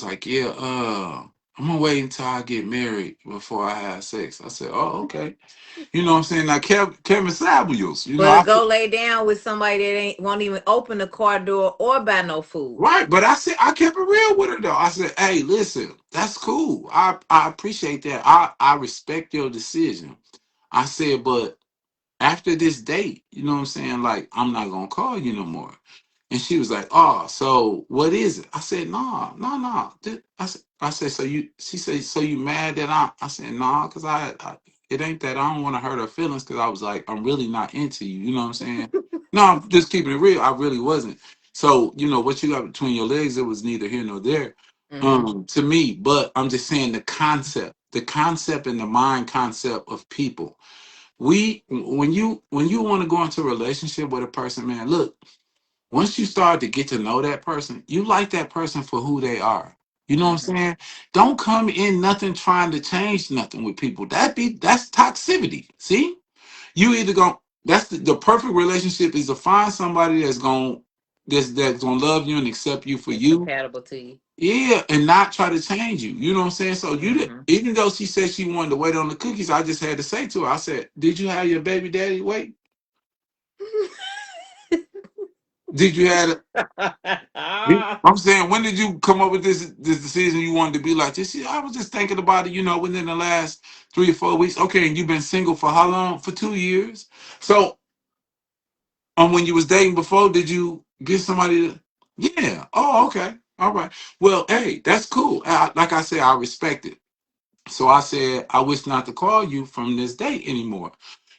like, yeah, I'm gonna wait until I get married before I have sex. I said, oh, okay. You know what I'm saying? Now, Kevin Samuels, But go lay down with somebody that ain't won't even open the car door or buy no food. right. But I said, I kept it real with her though. I said, hey, listen, that's cool. I appreciate that. I respect your decision. I said, but after this date, you know what I'm saying? Like, I'm not gonna call you no more. And she was like, "Oh, so what is it?" I said, "No, no, no." I said, "So you?" She said, "So you mad that I said, "No, because I it ain't that I don't want to hurt her feelings." Because I was like, "I'm really not into you." You know what I'm saying? No, I'm just keeping it real. I really wasn't. So what you got between your legs, it was neither here nor there, Hmm. to me. But I'm just saying the concept and the mind concept of people. When you want to go into a relationship with a person, man, look, once you start to get to know that person, you like that person for who they are. You know what I'm Hmm. saying? Don't come in nothing trying to change nothing with people. That's toxicity. See? You either going that's the perfect relationship is to find somebody that's gonna love you and accept you for It's you. compatible to you. Yeah, and not try to change you. You know what I'm saying? So Hmm. even though she said she wanted to wait on the cookies, I just had to say to her, I said, did you have your baby daddy wait? Did you have I'm saying, when did you come up with this decision you wanted to be like this? Yeah, I was just thinking about it, within the last 3 or 4 weeks. Okay, and you've been single for how long? For 2 years. So, when you was dating before, did you get somebody to? Yeah. Oh, okay. All right. Well, hey, that's cool. Like I said, I respect it. So I said, I wish not to call you from this date anymore.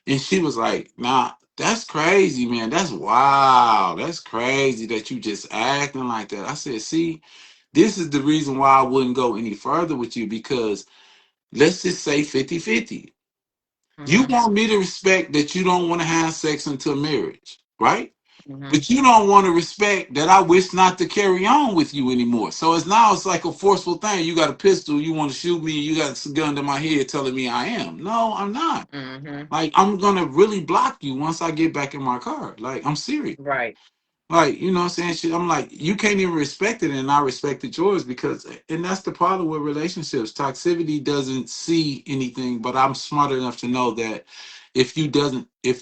And she was like, nah, that's crazy, man. That's wow. That's crazy that you just acting like that. I said, see, this is the reason why I wouldn't go any further with you because let's just say 50-50. You Hmm. want me to respect that you don't want to have sex until marriage, right? Hmm. But you don't want to respect that I wish not to carry on with you anymore. So it's like a forceful thing. You got a pistol, you want to shoot me, you got a gun to my head telling me I am. No, I'm not. Hmm. Like, I'm gonna really block you once I get back in my car. Like, I'm serious. Right. Like, you know what I'm saying? I'm like, you can't even respect it, and I respected yours because, and that's the problem with relationships. Toxicity doesn't see anything, but I'm smart enough to know that if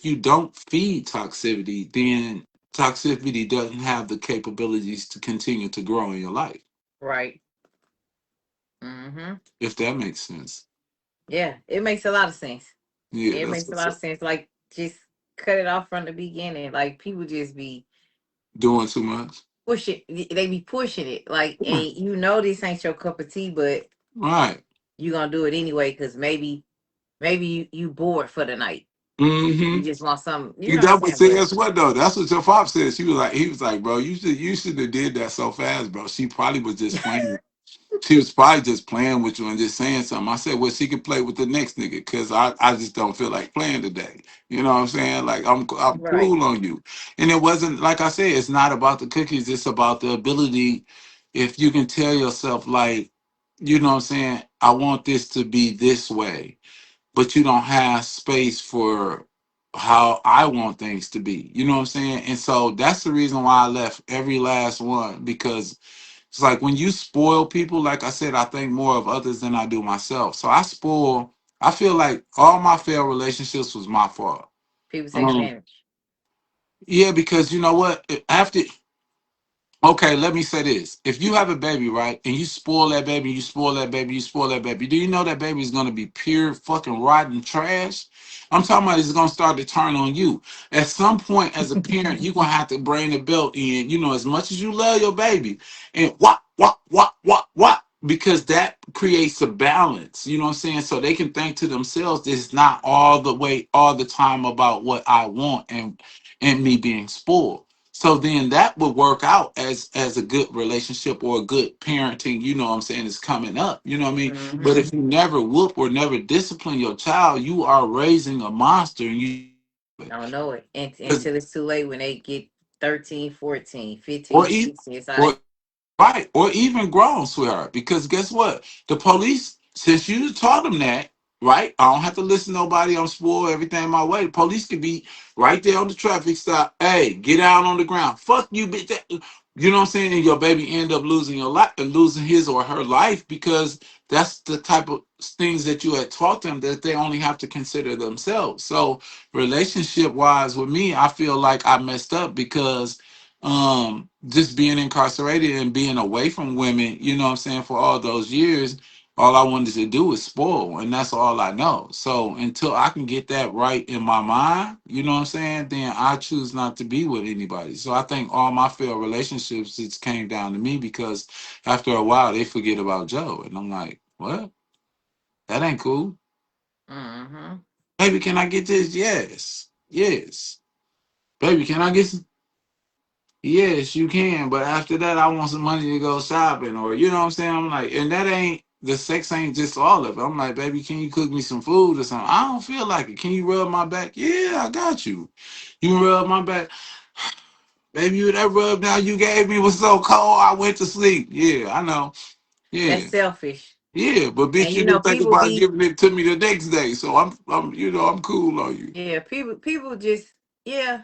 you don't feed toxicity, then toxicity doesn't have the capabilities to continue to grow in your life. Right. Hmm. If that makes sense. Yeah, it makes a lot of sense. Yeah, It that's makes a what's lot up. of sense. Like just cut it off from the beginning. Like people just be Doing too much. pushing. They be pushing it. Like, Yeah, and this ain't your cup of tea, but right. you gonna do it anyway because maybe you bored for the night. Mm-hmm. You just want some. You See, know what I'm that was saying? see, But that's what though. That's what your pop said. He was like, bro, you should have did that so fast, bro. She probably was just playing. She was probably just playing with you and just saying something. I said, well, she could play with the next nigga because I just don't feel like playing today. You know what I'm saying? Like, I'm right, cool on you. And it wasn't like I said. It's not about the cookies. It's about the ability. If you can tell yourself, like, you know what I'm saying, I want this to be this way, but you don't have space for how I want things to be. You know what I'm saying? And so that's the reason why I left every last one because it's like when you spoil people, like I said, I think more of others than I do myself. So I feel like all my failed relationships was my fault. people take Um, advantage. yeah, because you know what? After Okay, let me say this. If you have a baby, right, and you spoil that baby, you spoil that baby, you spoil that baby, do you know that baby is going to be pure fucking rotten trash? I'm talking about it's going to start to turn on you. At some point, as a parent, you're going to have to bring the belt in, as much as you love your baby. And what, because that creates a balance, you know what I'm saying? So they can think to themselves, this is not all the way, all the time about what I want and me being spoiled. So then that would work out as a good relationship or a good parenting, you know what I'm saying, is coming up. You know what I mean? But Mm-hmm. if you never whoop or never discipline your child, you are raising a monster and you I don't know it because until it's too late when they get 13, 14, or 15, even 16. It's or like, right, or even grown, sweetheart. Because guess what? The police, since you taught them that, right? I don't have to listen to nobody. I'm spoiled, everything my way. The police could be right there on the traffic stop. Hey, get out on the ground. Fuck you, bitch. You know what I'm saying? And your baby end up losing your life and losing his or her life because that's the type of things that you had taught them that they only have to consider themselves. So relationship wise with me, I feel like I messed up because just being incarcerated and being away from women, you know what I'm saying, for all those years, all I wanted to do is spoil, and that's all I know. So until I can get that right in my mind, you know what I'm saying, then I choose not to be with anybody. So I think all my failed relationships just came down to me because after a while they forget about Joe. And I'm like, what? That ain't cool. mm-hmm. Baby, can I get this? Yes. Yes. Baby, can I get some? Yes, you can, but after that, I want some money to go shopping, or you know what I'm saying. I'm like, and that ain't the sex ain't just all of it. I'm like, baby, can you cook me some food or something? I don't feel like it. Can you rub my back? Yeah, I got you. You can rub my back, baby. That rub down you gave me was so cold, I went to sleep. Yeah, I know. That's Yeah, selfish. yeah, but And bitch, you you know, didn't think people about be giving it to me the next day, so I'm cool on you. yeah, people just yeah.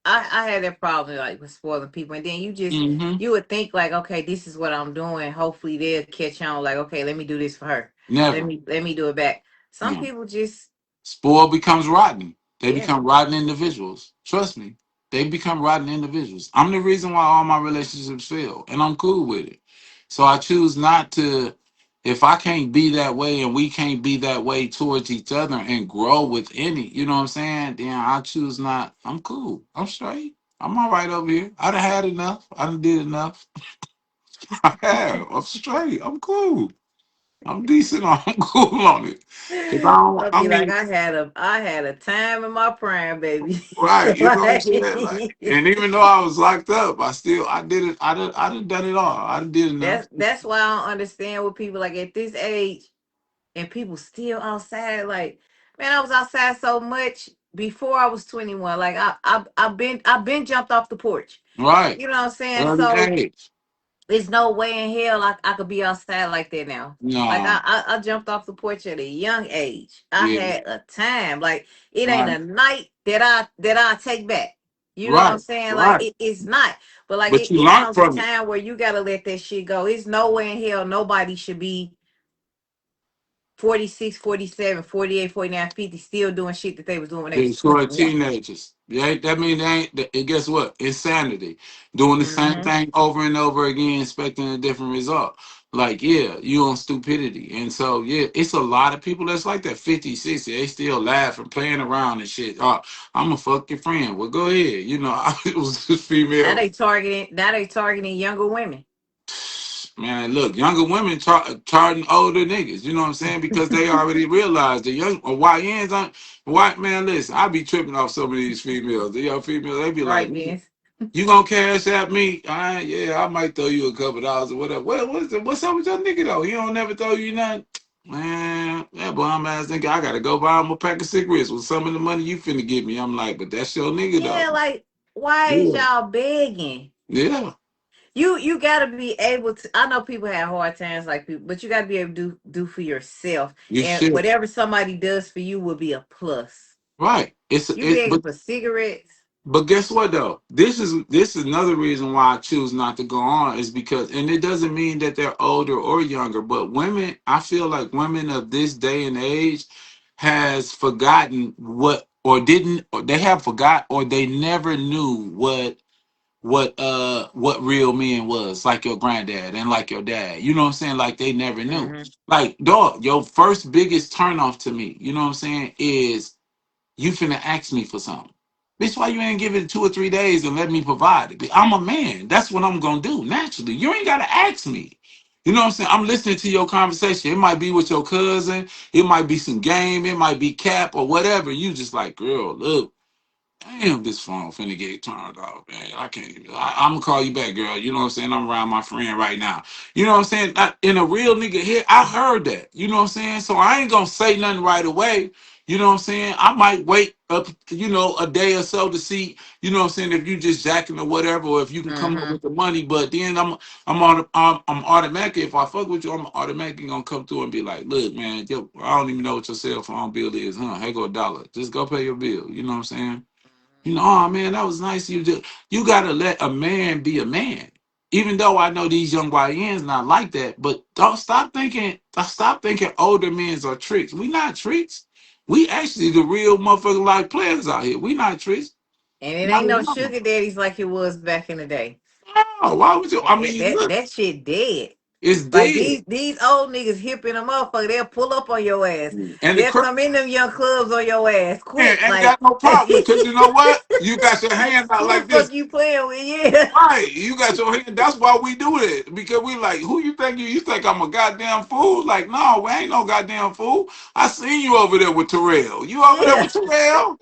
I had that problem like with spoiling people, and then Mm-hmm. you would think like, okay, this is what I'm doing. Hopefully they'll catch on. Like, okay, let me do this for her. Never. Let me do it back. Some No. people just Spoiled becomes rotten. They yeah. become rotten individuals. Trust me. They become rotten individuals. I'm the reason why all my relationships fail, and I'm cool with it. So I choose not to, if I can't be that way and we can't be that way towards each other and grow within it, you know what I'm saying? Then I choose not. I'm cool. I'm straight. I'm all right over here. I done had enough. I done did enough. I have. I'm straight. I'm cool. I'm decent. I'm cool on it. Cause I don't, I'll I be like, mean, I had a time in my prime, baby. right, you know what I'm Like, saying? Like, and even though I was locked up, I did it. I done it all. I done did enough. that's why I don't understand what people like at this age and people still outside. Like, man, I was outside so much before I was 21. Like I've been jumped off the porch. Right, You know what I'm saying? early So age. there's no way in hell I could be outside like that now. Like No, I jumped off the porch at a young age. I yeah, had a time. Like it ain't right, a night that I take back. You know what I'm right, saying? Like right. it's not. But like But you it learn comes a from it. time where you gotta let that shit go. It's no way in hell nobody should be 46, 47, 48, 49, 50, still doing shit that they was doing when they They was sure 21. teenagers. Yeah, that mean they ain't. And guess what? Insanity. Doing the same Mm-hmm. thing over and over again, expecting a different result. Like, yeah, you on stupidity. And so, yeah, it's a lot of people that's like that. 50, 60, they still laughing, playing around and shit. Oh, I'm a fuck your friend. Well, go ahead. It was this female. Now they targeting younger women. Man, look, younger women charting older niggas. You know what I'm saying? Because they already realized the young YNs aren't. White man, listen, I be tripping off some of these females. The young females, they be like, Right, Vince? "You gonna cash at me? All right, yeah, I might throw you a couple dollars or whatever. What's up with your nigga though? He don't never throw you nothing." Man, that bum ass nigga, I gotta go buy him a pack of cigarettes with some of the money you finna give me. I'm like, but that's your nigga though. Yeah, like why is Yeah, y'all begging? yeah, You gotta be able to. I know people have hard times like people, but you gotta be able to do for yourself. you And should. whatever somebody does for you will be a plus. Right. You begging But for cigarettes. guess what though? This is another reason why I choose not to go on is because, and it doesn't mean that they're older or younger, but women, I feel like women of this day and age has forgotten what or didn't or they have forgot or they never knew what what real men was, like your granddad and like your dad. You know what I'm saying? Like they never knew. Mm-hmm. Like, dog, your first biggest turn off to me, you know what I'm saying, is you finna ask me for something. Bitch, why you ain't give it 2 or 3 days and let me provide it? I'm a man. That's what I'm gonna do naturally. You ain't gotta ask me. You know what I'm saying? I'm listening to your conversation. It might be with your cousin, it might be some game, it might be cap or whatever. You just like, girl, look. Damn, this phone finna get turned off, man. I can't even. I'm gonna call you back, girl. You know what I'm saying? I'm around my friend right now. You know what I'm saying? In a real nigga here, I heard that. You know what I'm saying? So I ain't gonna say nothing right away. You know what I'm saying? I might wait up, a day or so to see, you know what I'm saying, if you just jacking or whatever, or if you can come up Mm-hmm. with the money. But then I'm automatically, if I fuck with you, I'm automatically gonna come through and be like, look, man, yo, I don't even know what your cell phone bill is, huh? Here go $1. Just go pay your bill. You know what I'm saying? Oh man, that was nice of you. You gotta let a man be a man. Even though I know these young YNs not like that, but don't stop thinking. Stop thinking older men's are tricks. We not tricks. We actually the real motherfucking like players out here. We not tricks. And it Not ain't at no all. sugar daddies like it was back in the day. No, why would you? I That mean, that, look, that shit dead. it's Like dead. these old niggas hip in a motherfucker, they'll pull up on your ass. And the They'll come in them young clubs on your ass man quick. ain't Like got no problem because you know what? You got your like hand out who like the this. fuck you playing with? Yeah. Right, you got your hand. That's why we do it because we like, who you think you? You think I'm a goddamn fool? Like, no, we ain't no goddamn fool. I seen you over there with Terrell. You over there Yeah. with Terrell?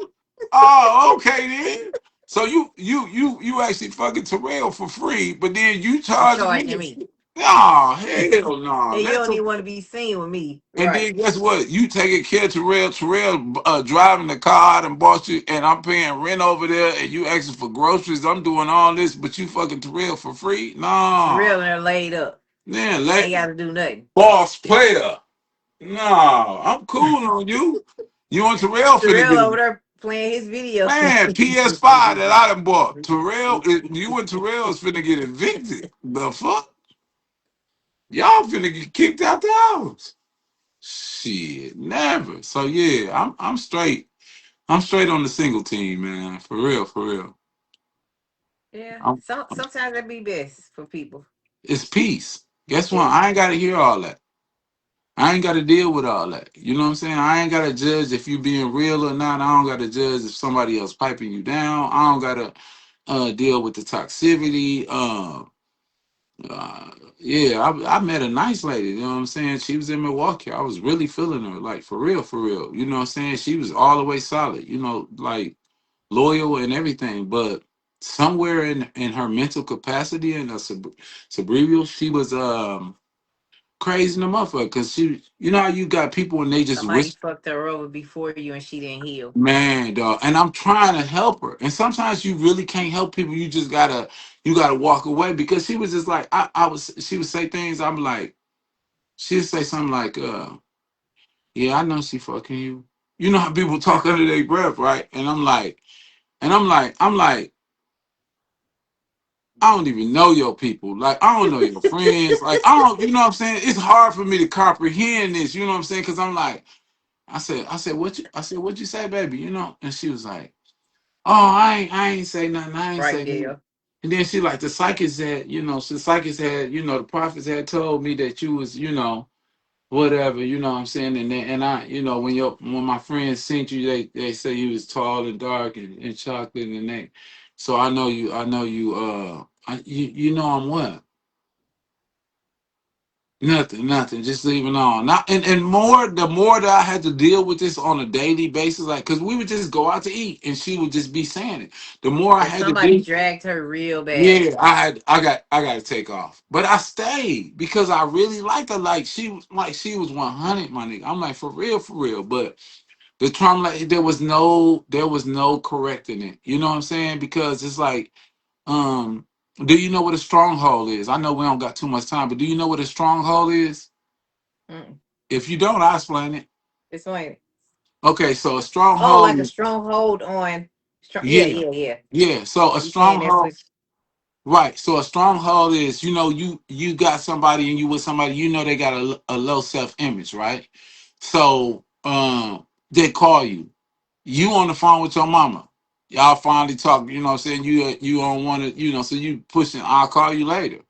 Oh, okay then. So you actually fucking Terrell for free, but then you I'm charging charging me? me. No, hell no. And you Let don't the even want to be seen with me. and Right. then guess what? You taking care of Terrell. Terrell driving the car and bought you, and I'm paying rent over there, and you asking for groceries. I'm doing all this, but you fucking Terrell for free? No. Terrell and they're laid up. Man, Ain't let gotta do nothing. boss player. No, I'm cool on you. You and Terrell finna Terrell get over it. there playing his video Man, game. PS5 that I done bought. You and Terrell is finna get evicted. The fuck? Y'all finna get kicked out the house. Shit, never. So yeah, I'm straight. I'm straight on the single team, man. For real, for real. Yeah. I'm, Sometimes that be best for people. it's peace. Guess what? Yeah. I ain't gotta hear all that. I ain't gotta deal with all that. You know what I'm saying? I ain't gotta judge if you being real or not. I don't gotta judge if somebody else piping you down. I don't gotta deal with the toxicity. Uh, yeah, I met a nice lady. You know what I'm saying? She was in Milwaukee. I was really feeling her, like for real, for real. You know what I'm saying? She was all the way solid. Like loyal and everything. But somewhere in her mental capacity and her cerebral, she was crazy in the motherfucker. Cause you know how you got people and they just Somebody wish, fucked her over before you and she didn't heal. man, dog. And I'm trying to help her. And sometimes you really can't help people. You gotta walk away because she was just like she would say things. I'm like, she'd say something like, yeah, I know she fucking you. You know how people talk under their breath, right? And I'm like, I don't even know your people. Like, I don't know your friends. Like, I don't, you know what I'm saying? It's hard for me to comprehend this, you know what I'm saying? Cause I'm like, what you say, baby? And she was like, oh, I ain't say nothing. I ain't Right say nothing. there. And then she like the psychics had, the prophets had told me that you was, whatever, you know what I'm saying? And I, when my friends seen you, they say you was tall and dark and chocolate and they so I know you you know I'm what? Nothing. Just leaving on. Not and more. The more that I had to deal with this on a daily basis, like because we would just go out to eat, and she would just be saying it. The more I And had to somebody deal, dragged her real bad. yeah, I got to take off, but I stayed because I really liked her. She was 100, my nigga. I'm like for real. But the trauma, like there was no correcting it. You know what I'm saying? Because it's like, um, do you know what a stronghold is? I know we don't got too much time, but do you know what a stronghold is? Mm. If you don't, I'll explain it. It's like, Okay, so a oh, like stronghold a is, stronghold on. Yeah, yeah, yeah. yeah. So a You saying that's stronghold, what? right? So a stronghold is, you got somebody and you with somebody, they got a low self image, right? So they call you. You on the phone with your mama. Y'all finally talk, you know what I'm saying? You don't want to, so you pushing, I'll call you later.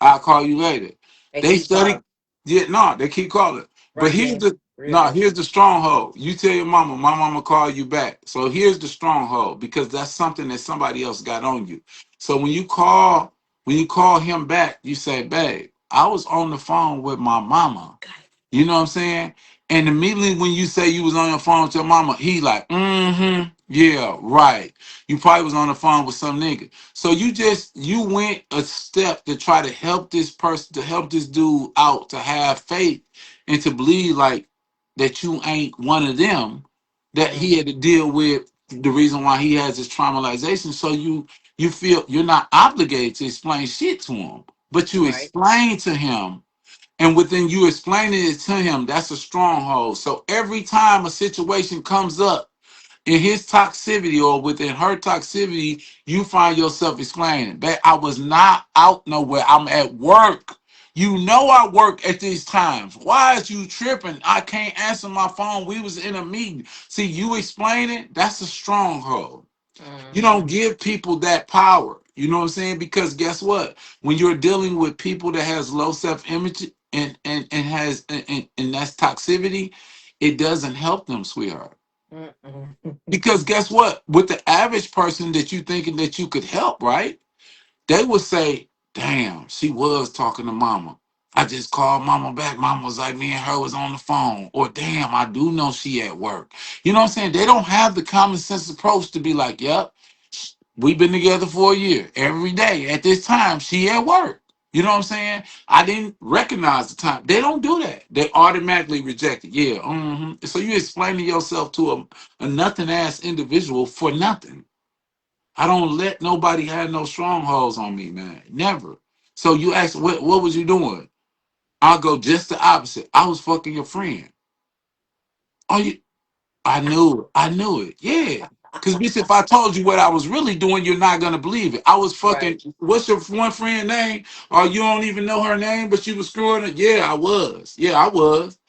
I'll call you later. They They keep study, calling. yeah, no, they keep calling. But Right then. Real here's messy. the stronghold. You tell your mama, my mama call you back. So here's the stronghold because that's something that somebody else got on you. So when you call him back, you say, babe, I was on the phone with my mama. You know what I'm saying? And immediately when you say you was on your phone with your mama, he like, mm-hmm, yeah, right. You probably was on the phone with some nigga. So you went a step to try to help this person, to help this dude out, to have faith and to believe like that you ain't one of them, that Mm, he had to deal with the reason why he has this traumatization. So you feel you're not obligated to explain shit to him, but you right. explain to him, and within you explaining it to him, that's a stronghold. So every time a situation comes up in his toxicity or within her toxicity, you find yourself explaining, "Babe, I was not out nowhere. I'm at work. You know I work at these times. Why is you tripping? I can't answer my phone. We was in a meeting." See, you explaining, that's a stronghold. You Mm-hmm. don't give people that power. You know what I'm saying? Because guess what? When you're dealing with people that has low self-image and has and that's toxicity, it doesn't help them, sweetheart. Mm-mm. Because guess what? With the average person that you thinking that you could help, right? They would say, damn, she was talking to mama. I just called mama back. Mama was like, me and her was on the phone. Or damn, I do know she at work. You know what I'm saying? They don't have the common sense approach to be like, yep, we've been together for a year. Every day at this time, she at work. You know what I'm saying? I didn't recognize the time. They don't do that. They automatically reject it. Yeah. So you explaining yourself to a nothing ass individual for nothing. I don't let nobody have no strongholds on me, man. Never. So you ask, what was you doing? I'll go just the opposite. I was fucking your friend. Oh, you? I knew it. I knew it. Yeah. Because bitch, if I told you what I was really doing, you're not gonna believe it. I was Right. fucking. What's your one friend name? Or you don't even know her name, but you was screwing it. Yeah, I was. Yeah, I was.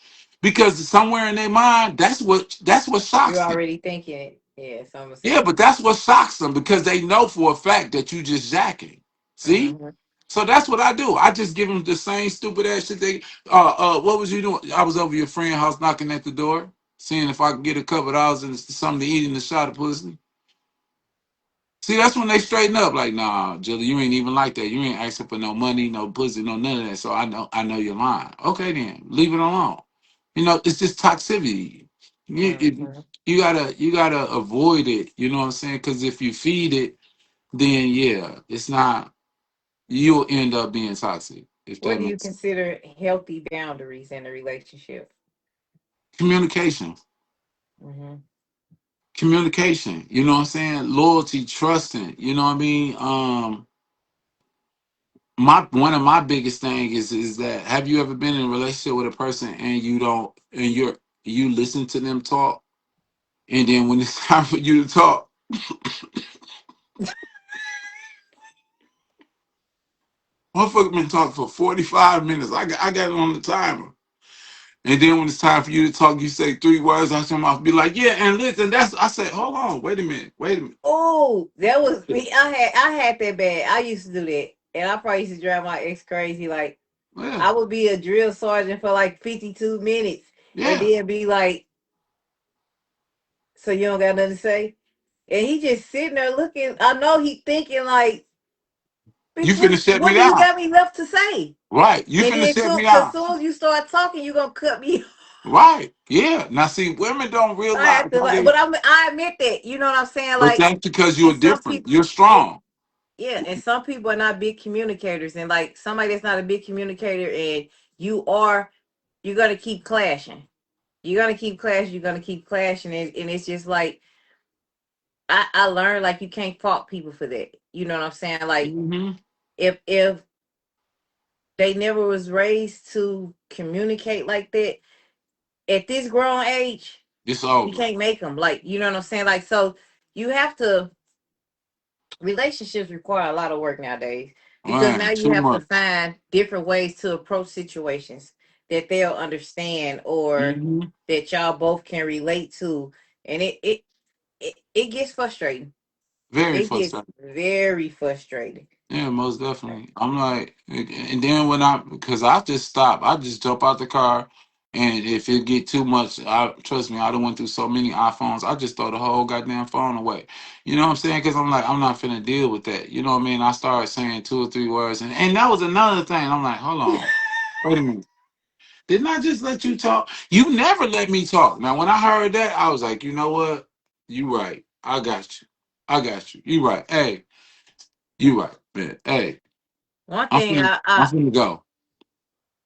Because somewhere in their mind, that's what You're shocks them. already thinking it. Yeah, so I'm gonna Yeah, say. but that's what shocks them because they know for a fact that you just jacking. See? Mm-hmm. So that's what I do. I just give them the same stupid ass shit. They, what was you doing? I was over your friend's house knocking at the door, seeing if I could get a couple of dollars and something to eat in the shot of pussy. See, that's when they straighten up. Like, nah, Jilly, you ain't even like that. You ain't asking for no money, no pussy, no none of that. So I know you're lying. Okay, then leave it alone. It's just toxicity. Mm-hmm. You gotta avoid it. You know what I'm saying? Because if you feed it, then yeah, it's not. You'll end up being toxic. If What that do you makes sense. consider healthy boundaries in a relationship? Communication, Mm-hmm. communication. You know what I'm saying? Loyalty, trusting. You know what I mean? My one of my biggest thing is that have you ever been in a relationship with a person and you don't and you listen to them talk and then when it's time for you to talk, motherfucker been talking for 45 minutes. I got it on the timer. And then when it's time for you to talk, you say three words out your mouth. Be like, yeah, and listen, I said, hold on, wait a minute. Oh, that was me. I had that bad. I used to do that, and I probably used to drive my ex crazy. Like Yeah, I would be a drill sergeant for like 52 minutes, and yeah. then be like, "So you don't got nothing to say?" And he just sitting there looking. I know he thinking like, You "Bitch, finna shut me what do you down. got me left to say?" Right. You And finna then shut me cause down. soon as you start talking, you gonna cut me. Right. Yeah. Now see, women don't I realize have to how like, they but I admit that. You know what I'm saying? but Like, that's because and you're some different. people, You're and strong. yeah, and some people are not big communicators, and like somebody that's not a big communicator, and you are, you're gonna keep clashing. You're gonna keep clashing. You're gonna keep clashing, and it's just like I learned like you can't fault people for that. You know what I'm saying? Like Hmm. if they never was raised to communicate like that at this grown age, It's you over. can't make them. Like you know what I'm saying? Like so, you have to relationships require a lot of work nowadays because now Man, you too have to much. find different ways to approach situations that they'll understand or Hmm. that y'all both can relate to, and it gets frustrating. Very It gets frustrating. very frustrating. Yeah, most definitely. I'm like, and then because I just stop, I just jump out the car, and if it get too much, I trust me, I done went through so many iPhones, I just throw the whole goddamn phone away. You know what I'm saying? Because I'm like, I'm not finna deal with that. You know what I mean? I started saying 2 or 3 words, and that was another thing. I'm like, hold on, wait a minute. Didn't I just let you talk? You never let me talk. Now, when I heard that, I was like, you know what? You right. I got you. I got you. You right. Hey, you right, man. Hey. One I'm thing finna, I'm finna go.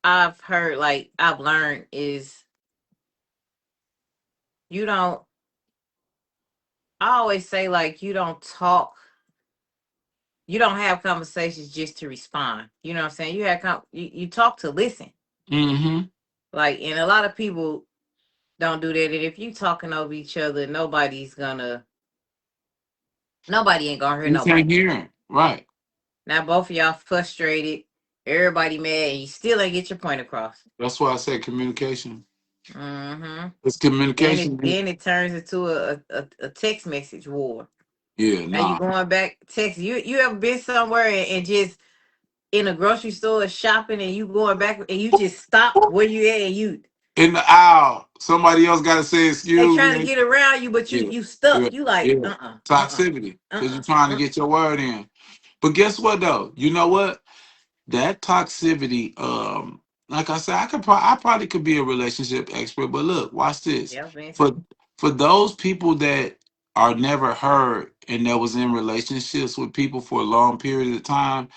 I've heard, like I've learned, is you don't. I always say, like, you don't talk. You don't have conversations just to respond. You know what I'm saying? You talk to listen. Mm-hmm. Like, and a lot of people don't do that. And if you talking over each other, nobody ain't gonna hear You can't nobody. hear him. Right. Now both of y'all frustrated, everybody mad, and you still ain't get your point across. That's why I say communication. Mm-hmm. It's Then communication. it turns into a text message war. Yeah, Now you nah. going back text. You ever been somewhere and just in a grocery store shopping, and you going back and you just stop where you at, and In the aisle, somebody else got to say, they excuse trying to me. get around you, but Yeah, you stuck. yeah, You like yeah. Toxicity. Because you're trying to uh. get your word in. But guess what, though? You know what? That toxicity, like I said, I probably could be a relationship expert, but look, watch this. Yeah, man. For for those people that are never heard and that was in relationships with people for a long period of time,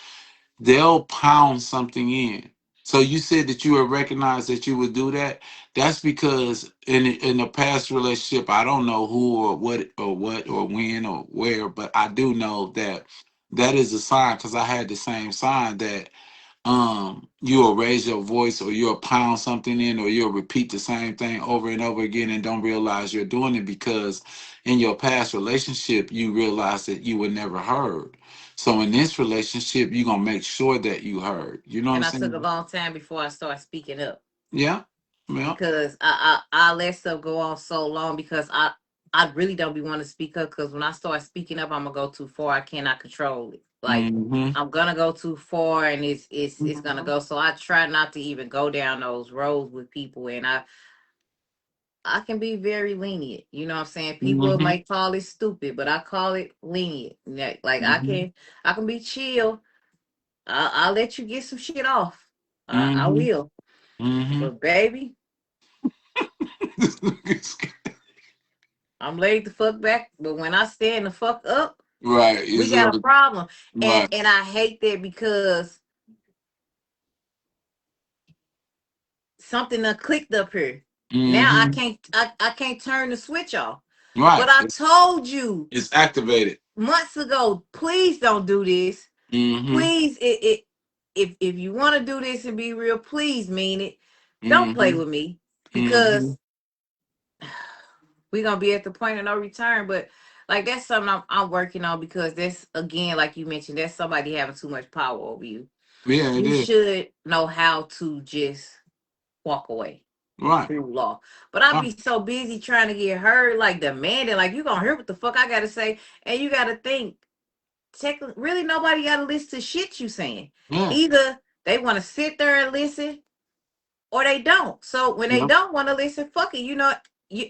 they'll pound something in. So you said that you would recognize that you would do that. That's because in a past relationship, I don't know who or when or where, but I do know that that is a sign because I had the same sign that you'll raise your voice or you'll pound something in or you'll repeat the same thing over and over again and don't realize you're doing it because in your past relationship you realized that you were never heard. So in this relationship you're gonna make sure that you heard. You know what I'm And I took a saying? long time before I started speaking up, Yeah. Yeah. because I let stuff go on so long because I really don't be wanting to speak up, because when I start speaking up, I'm gonna go too far. I cannot control it. Like, Mm-hmm. I'm gonna go too far, and it's gonna go. So I try not to even go down those roads with people, and I can be very lenient. You know what I'm saying? People Mm-hmm. might call it stupid, but I call it lenient. Like, Mm-hmm. I can be chill. I'll let you get some shit off. I Mm-hmm. will. Mm-hmm. But baby, I'm laid the fuck back. But when I stand the fuck up, Right. we It's got a problem. right. And I hate that, because something done clicked up here. Now Mm-hmm. I can't turn the switch off. But Right. I told you It's activated. months ago, please don't do this. Mm-hmm. Please, if you want to do this and be real, please mean it. Don't play Mm-hmm. with me, Mm-hmm. because we're gonna be at the point of no return. But like, that's something I'm working on, because that's, again, like you mentioned, that's somebody having too much power over you. Yeah, it You is. should know how to just walk away Right. through law. But I Right. be so busy trying to get heard, like demanding, like, you gonna hear what the fuck I gotta say. And you gotta think, really nobody gotta listen to shit you saying. Yeah. Either they want to sit there and listen, or they don't. So when they Yeah. don't want to listen, fuck it. You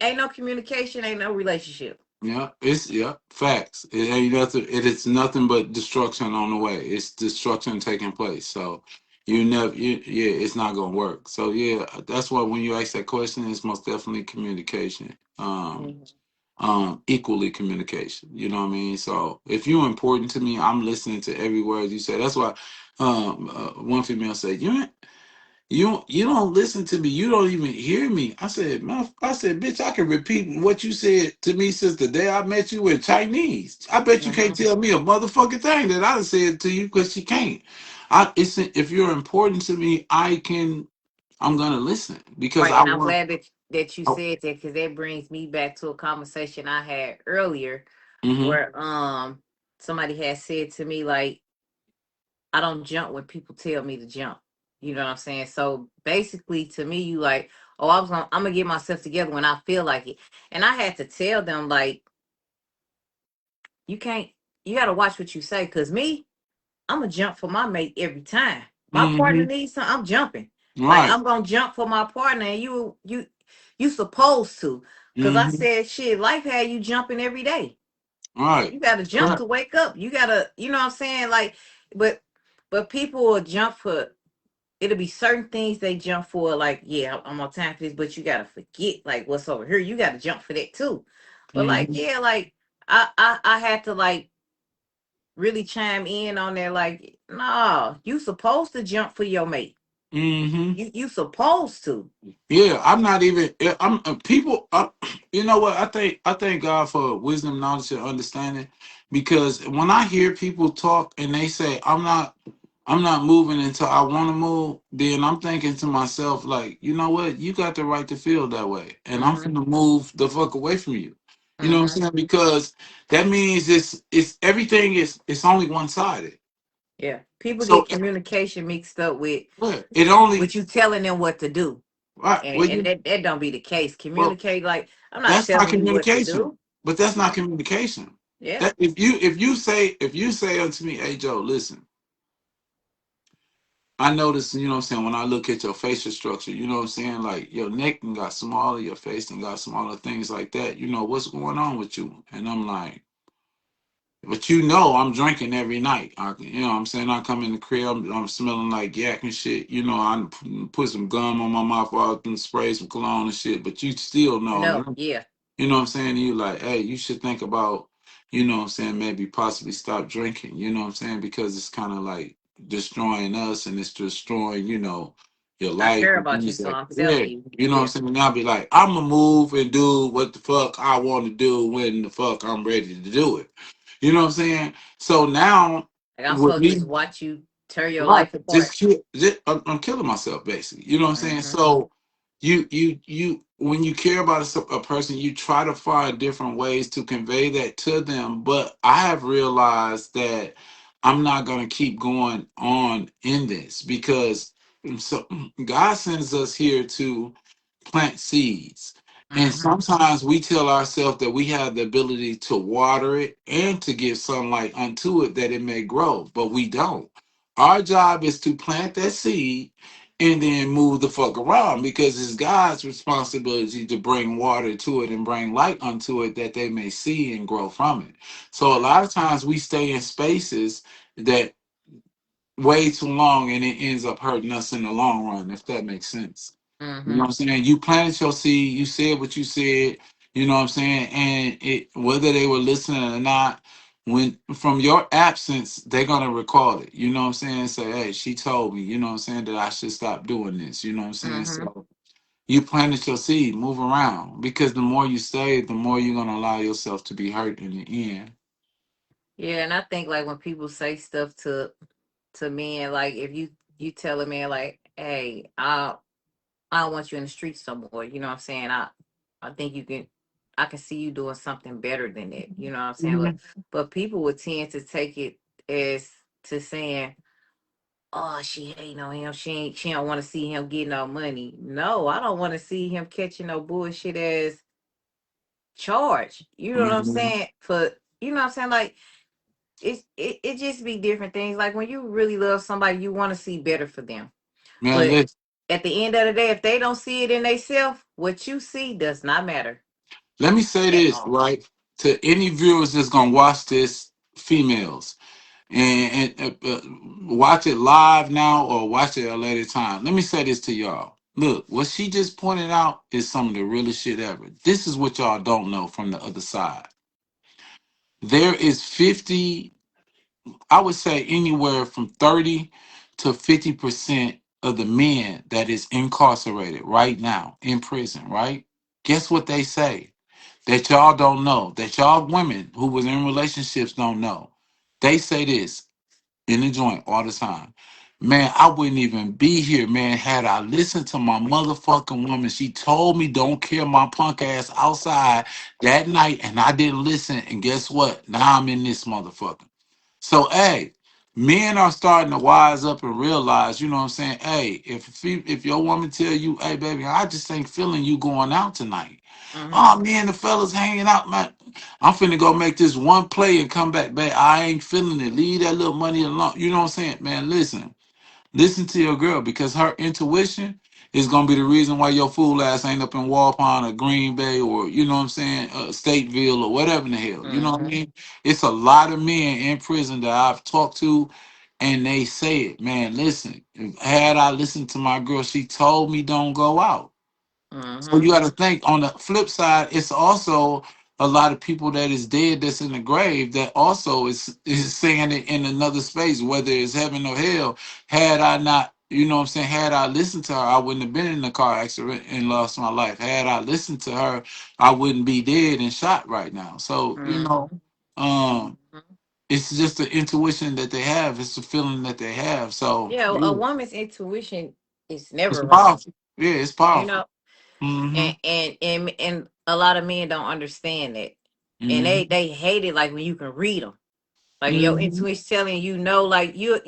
ain't no communication, ain't no relationship. Yeah. It's facts. It ain't nothing. It is nothing but destruction on the way. It's destruction taking place. So yeah, it's not gonna work. So yeah, that's why when you ask that question, it's most definitely communication. Mhm. Equally communication. You know what I mean? So if you're important to me, I'm listening to every word you say. That's why one female said, you don't listen to me. You don't even hear me. I said, I said, bitch, I can repeat what you said to me since the day I met you in Chinese. I bet you can't Mhm. tell me a motherfucking thing that I done said to you because you can't. It's if you're important to me, I'm gonna listen because Right, I and I'm want. glad that you Oh, said that, because that brings me back to a conversation I had earlier, mm-hmm, where somebody had said to me, like, I don't jump when people tell me to jump. You know what I'm saying? So basically, to me, you like, oh, I'm gonna get myself together when I feel like it. And I had to tell them, like, you can't. you gotta watch what you say. Cause me, I'm gonna jump for my mate every time. My partner Mm-hmm. needs something, I'm jumping. Like Right. I'm gonna jump for my partner, and you supposed to. Cause I Mm-hmm. said shit, life had you jumping every day. Right. You gotta jump Correct. to wake up. You gotta, you know what I'm saying? Like, but people will jump for it'll be certain things they jump for, like, yeah, I'm on time for this, but you gotta forget like what's over here. You gotta jump for that too. But like, Mm-hmm. yeah, like I had to like really chime in on there, like, no, you supposed to jump for your mate. Mm-hmm. You supposed to. Yeah, I'm not even. I'm people. You know what? I thank God for wisdom, knowledge, and understanding. Because when I hear people talk and they say, I'm not moving until I want to move," then I'm thinking to myself, like, you know what? You got the right to feel that way, and I'm Mm-hmm. finna move the fuck away from you. You know what I'm Mm-hmm. saying? Because that means it's everything is it's only one sided. Yeah. People So get communication mixed up with it only you telling them what to do. right. Well, And that don't be the case. well, Communicate, like, I'm not that's not telling you what to communication. do. But that's not No. communication. Yeah. That if you say unto me, "Hey Joe, listen, I notice, you know what I'm saying, when I look at your facial structure, you know what I'm saying, like your neck and got smaller, your face and got smaller, things like that. You know what's going on with you?" And I'm like, "But you know, I'm drinking every night. You know what I'm saying, I come in the crib, I'm smelling like yak and shit. You know, I put some gum on my mouth, all and spray some cologne and shit. But you still No. know." Yeah. You know what I'm saying? You like, hey, you should think about, you know what I'm saying, maybe possibly stop drinking, you know what I'm saying? Because it's kind of like destroying us and it's destroying, your I life care and about you, things so like I'm that. telling Yeah. you. You know what I'm Yeah. saying? And I'll be like, I'm gonna move and do what the fuck I want to do when the fuck I'm ready to do it. You know what I'm saying? So now Like I'm with supposed to just me, watch you tear your right. life apart. I'm killing myself basically. You know what I'm saying? Mm-hmm. So you when you care about a person, you try to find different ways to convey that to them. But I have realized that I'm not gonna keep going on in this because so God sends us here to plant seeds. And Mm-hmm. sometimes we tell ourselves that we have the ability to water it and to give sunlight unto it that it may grow, but we don't. Our job is to plant that seed and then move the fuck around because it's God's responsibility to bring water to it and bring light unto it that they may see and grow from it. So a lot of times we stay in spaces that way too long and it ends up hurting us in the long run, if that makes sense. You know Mm-hmm. what I'm saying? You planted your seed, you said what you said, you know what I'm saying? And it whether they were listening or not, when from your absence, they're gonna recall it. You know what I'm saying? Say, hey, she told me, you know what I'm saying, that I should stop doing this. You know what I'm saying? Mm-hmm. So you planted your seed, move around. Because the more you stay, the more you're gonna allow yourself to be hurt in the end. Yeah, and I think like when people say stuff to men, like if you tell a man like, hey, I don't want you in the streets no more. You know what I'm saying? I think I can see you doing something better than that. You know what I'm saying? Mhm. But people would tend to take it as to saying, oh, she hating on him. She don't want to see him get no money. No, I don't want to see him catching no bullshit as charge. You know what I'm Mhm. saying? For you know what I'm saying? Like it just be different things. Like when you really love somebody, you want to see better for them. Man, But at the end of the day, if they don't see it in themselves, what you see does not matter let me say at this, all. right? To any viewers that's gonna watch this, females, and watch it live now or watch it at a later time. Let me say this to y'all. Look, what she just pointed out is some of the realest shit ever. This is what y'all don't know from the other side. There is 50, I would say anywhere from 30 to 50% of the men that is incarcerated right now in prison, right? Guess what they say? That y'all don't know, that y'all women who was in relationships don't know. They say this in the joint all the time. Man, I wouldn't even be here, man, had I listened to my motherfucking woman. She told me don't kill my punk ass outside that night, and I didn't listen. And guess what? Now I'm in this motherfucker. So, hey, Men are starting to wise up and realize, you know what I'm saying? Hey, if your woman tell you, hey baby, I just ain't feeling you going out tonight. Mm-hmm. Oh man, the fellas hanging out, man. I'm finna go make this one play and come back, babe. I ain't feeling it. Leave that little money alone. You know what I'm saying? Man, listen to your girl because her intuition is gonna be the reason why your fool ass ain't up in Walpond or Green Bay or you know what I'm saying, Stateville or whatever in the hell. You know what I Mm-hmm. mean? It's a lot of men in prison that I've talked to, and they say it, man. Listen, had I listened to my girl, she told me don't go out. So Mm-hmm. you got to think on the flip side, it's also a lot of people that is dead that's in the grave that also is saying it in another space, whether it's heaven or hell. Had I not, you know what I'm saying, had I listened to her, I wouldn't have been in a car accident and lost my life. Had I listened to her, I wouldn't be dead and shot right now. So, Mm-hmm. um, it's just the intuition that they have. It's the feeling that they have. So Yeah, a yeah, woman's intuition is it's never wrong. powerful. Yeah, it's You powerful. know, Mm-hmm. and a lot of men don't understand that, and Mm-hmm. they hate it. Like when you can read them, like your Mm-hmm. intuition telling you, know, like you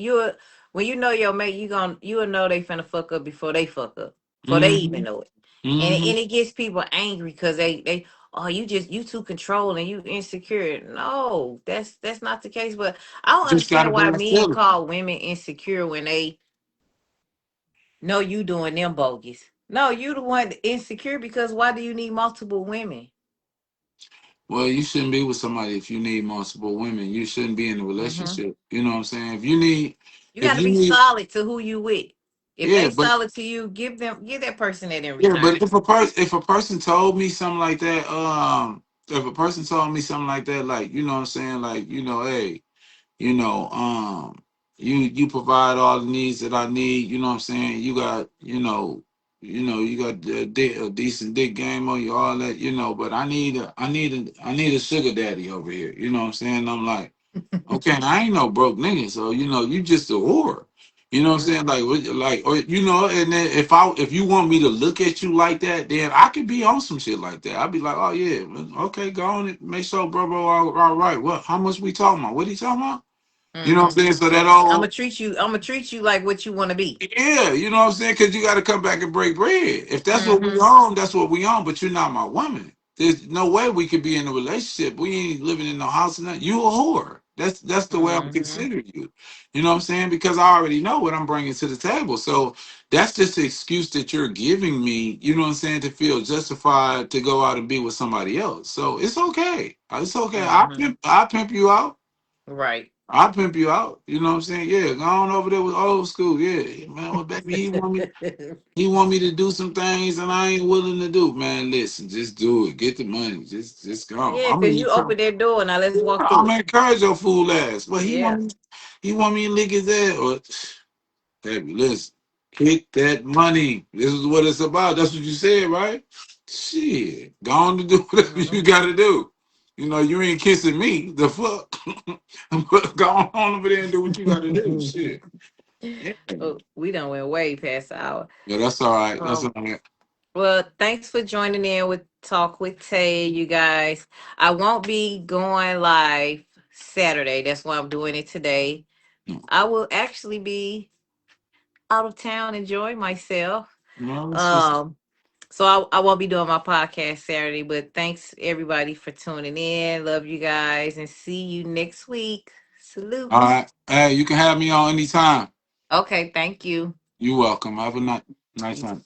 when you know your mate, you will know they finna fuck up before they fuck up, before they Mm-hmm. even know it, Mm-hmm. and it gets people angry because they oh you too controlling, you insecure. No, that's not the case. But I don't Just gotta understand be why that men feeling. call women insecure when they know you doing them bogus. No, you the one insecure because why do you need multiple women? Well, you shouldn't be with somebody if you need multiple women. You shouldn't be in a Hmm. relationship. You know what I'm saying? You got If to you be need, solid to who you with. If yeah, they but solid to you, give that person that in yeah, return. but if a person told me something like that, if a person told me something like that, like you know what I'm saying, like hey, you know, you provide all the needs that I need. You know what I'm saying? You got, you got a decent dick game on you, all that, But I need a sugar daddy over here. You know what I'm saying? I'm like, okay, I ain't no broke nigga, so you just a whore. You know what I'm saying? Mhm. Or and then if you want me to look at you like that, then I could be on some shit like that. I'd be like, oh yeah, okay, go on and make sure, bro, all right. What? How much we talking about? What he talking about? You know what I'm saying? So that I'm all, gonna treat you. I'm gonna treat you like what you want to be. yeah, you know what I'm saying? Because you got to come back and break bread. If that's what we Hmm. own, that's what we own. But you're not my woman. There's no way we could be in a relationship. We ain't living in no house and that. You a whore. That's the way I'm Hmm. considering you. You know what I'm saying? Because I already know what I'm bringing to the table. So that's just the excuse that you're giving me. You know what I'm saying? To feel justified to go out and be with somebody else. So it's okay. It's okay. Hmm. I pimp you out. Right. I pimp you out. You know what I'm saying? Yeah, go on over there with old school. Yeah, man. Well, baby, he want me to do some things and I ain't willing to do. Man, listen, just do it. Get the money. Just go. Yeah, because you open that door. Now let's walk I'm through gonna it. encourage your fool ass. Well, Yeah. he want me to lick his ass. Or, baby, listen, get that money. This is what it's about. That's what you said, right? Shit, go on to do whatever you Mhm. gotta do. You ain't kissing me. The fuck? Go on over there and do what you gotta do. Shit. Yeah. Oh, we done went way past the hour. Yeah, that's all right. That's Um, all right. well, thanks for joining in with Talk with Tay, you guys. I won't be going live Saturday. That's why I'm doing it today. I will actually be out of town enjoying myself. No, it's just Um, so I won't be doing my podcast Saturday, but thanks everybody for tuning in. Love you guys and see you next week. all Salutes. right. Hey, you can have me on anytime. Okay, thank you. You're welcome. Have a nice night.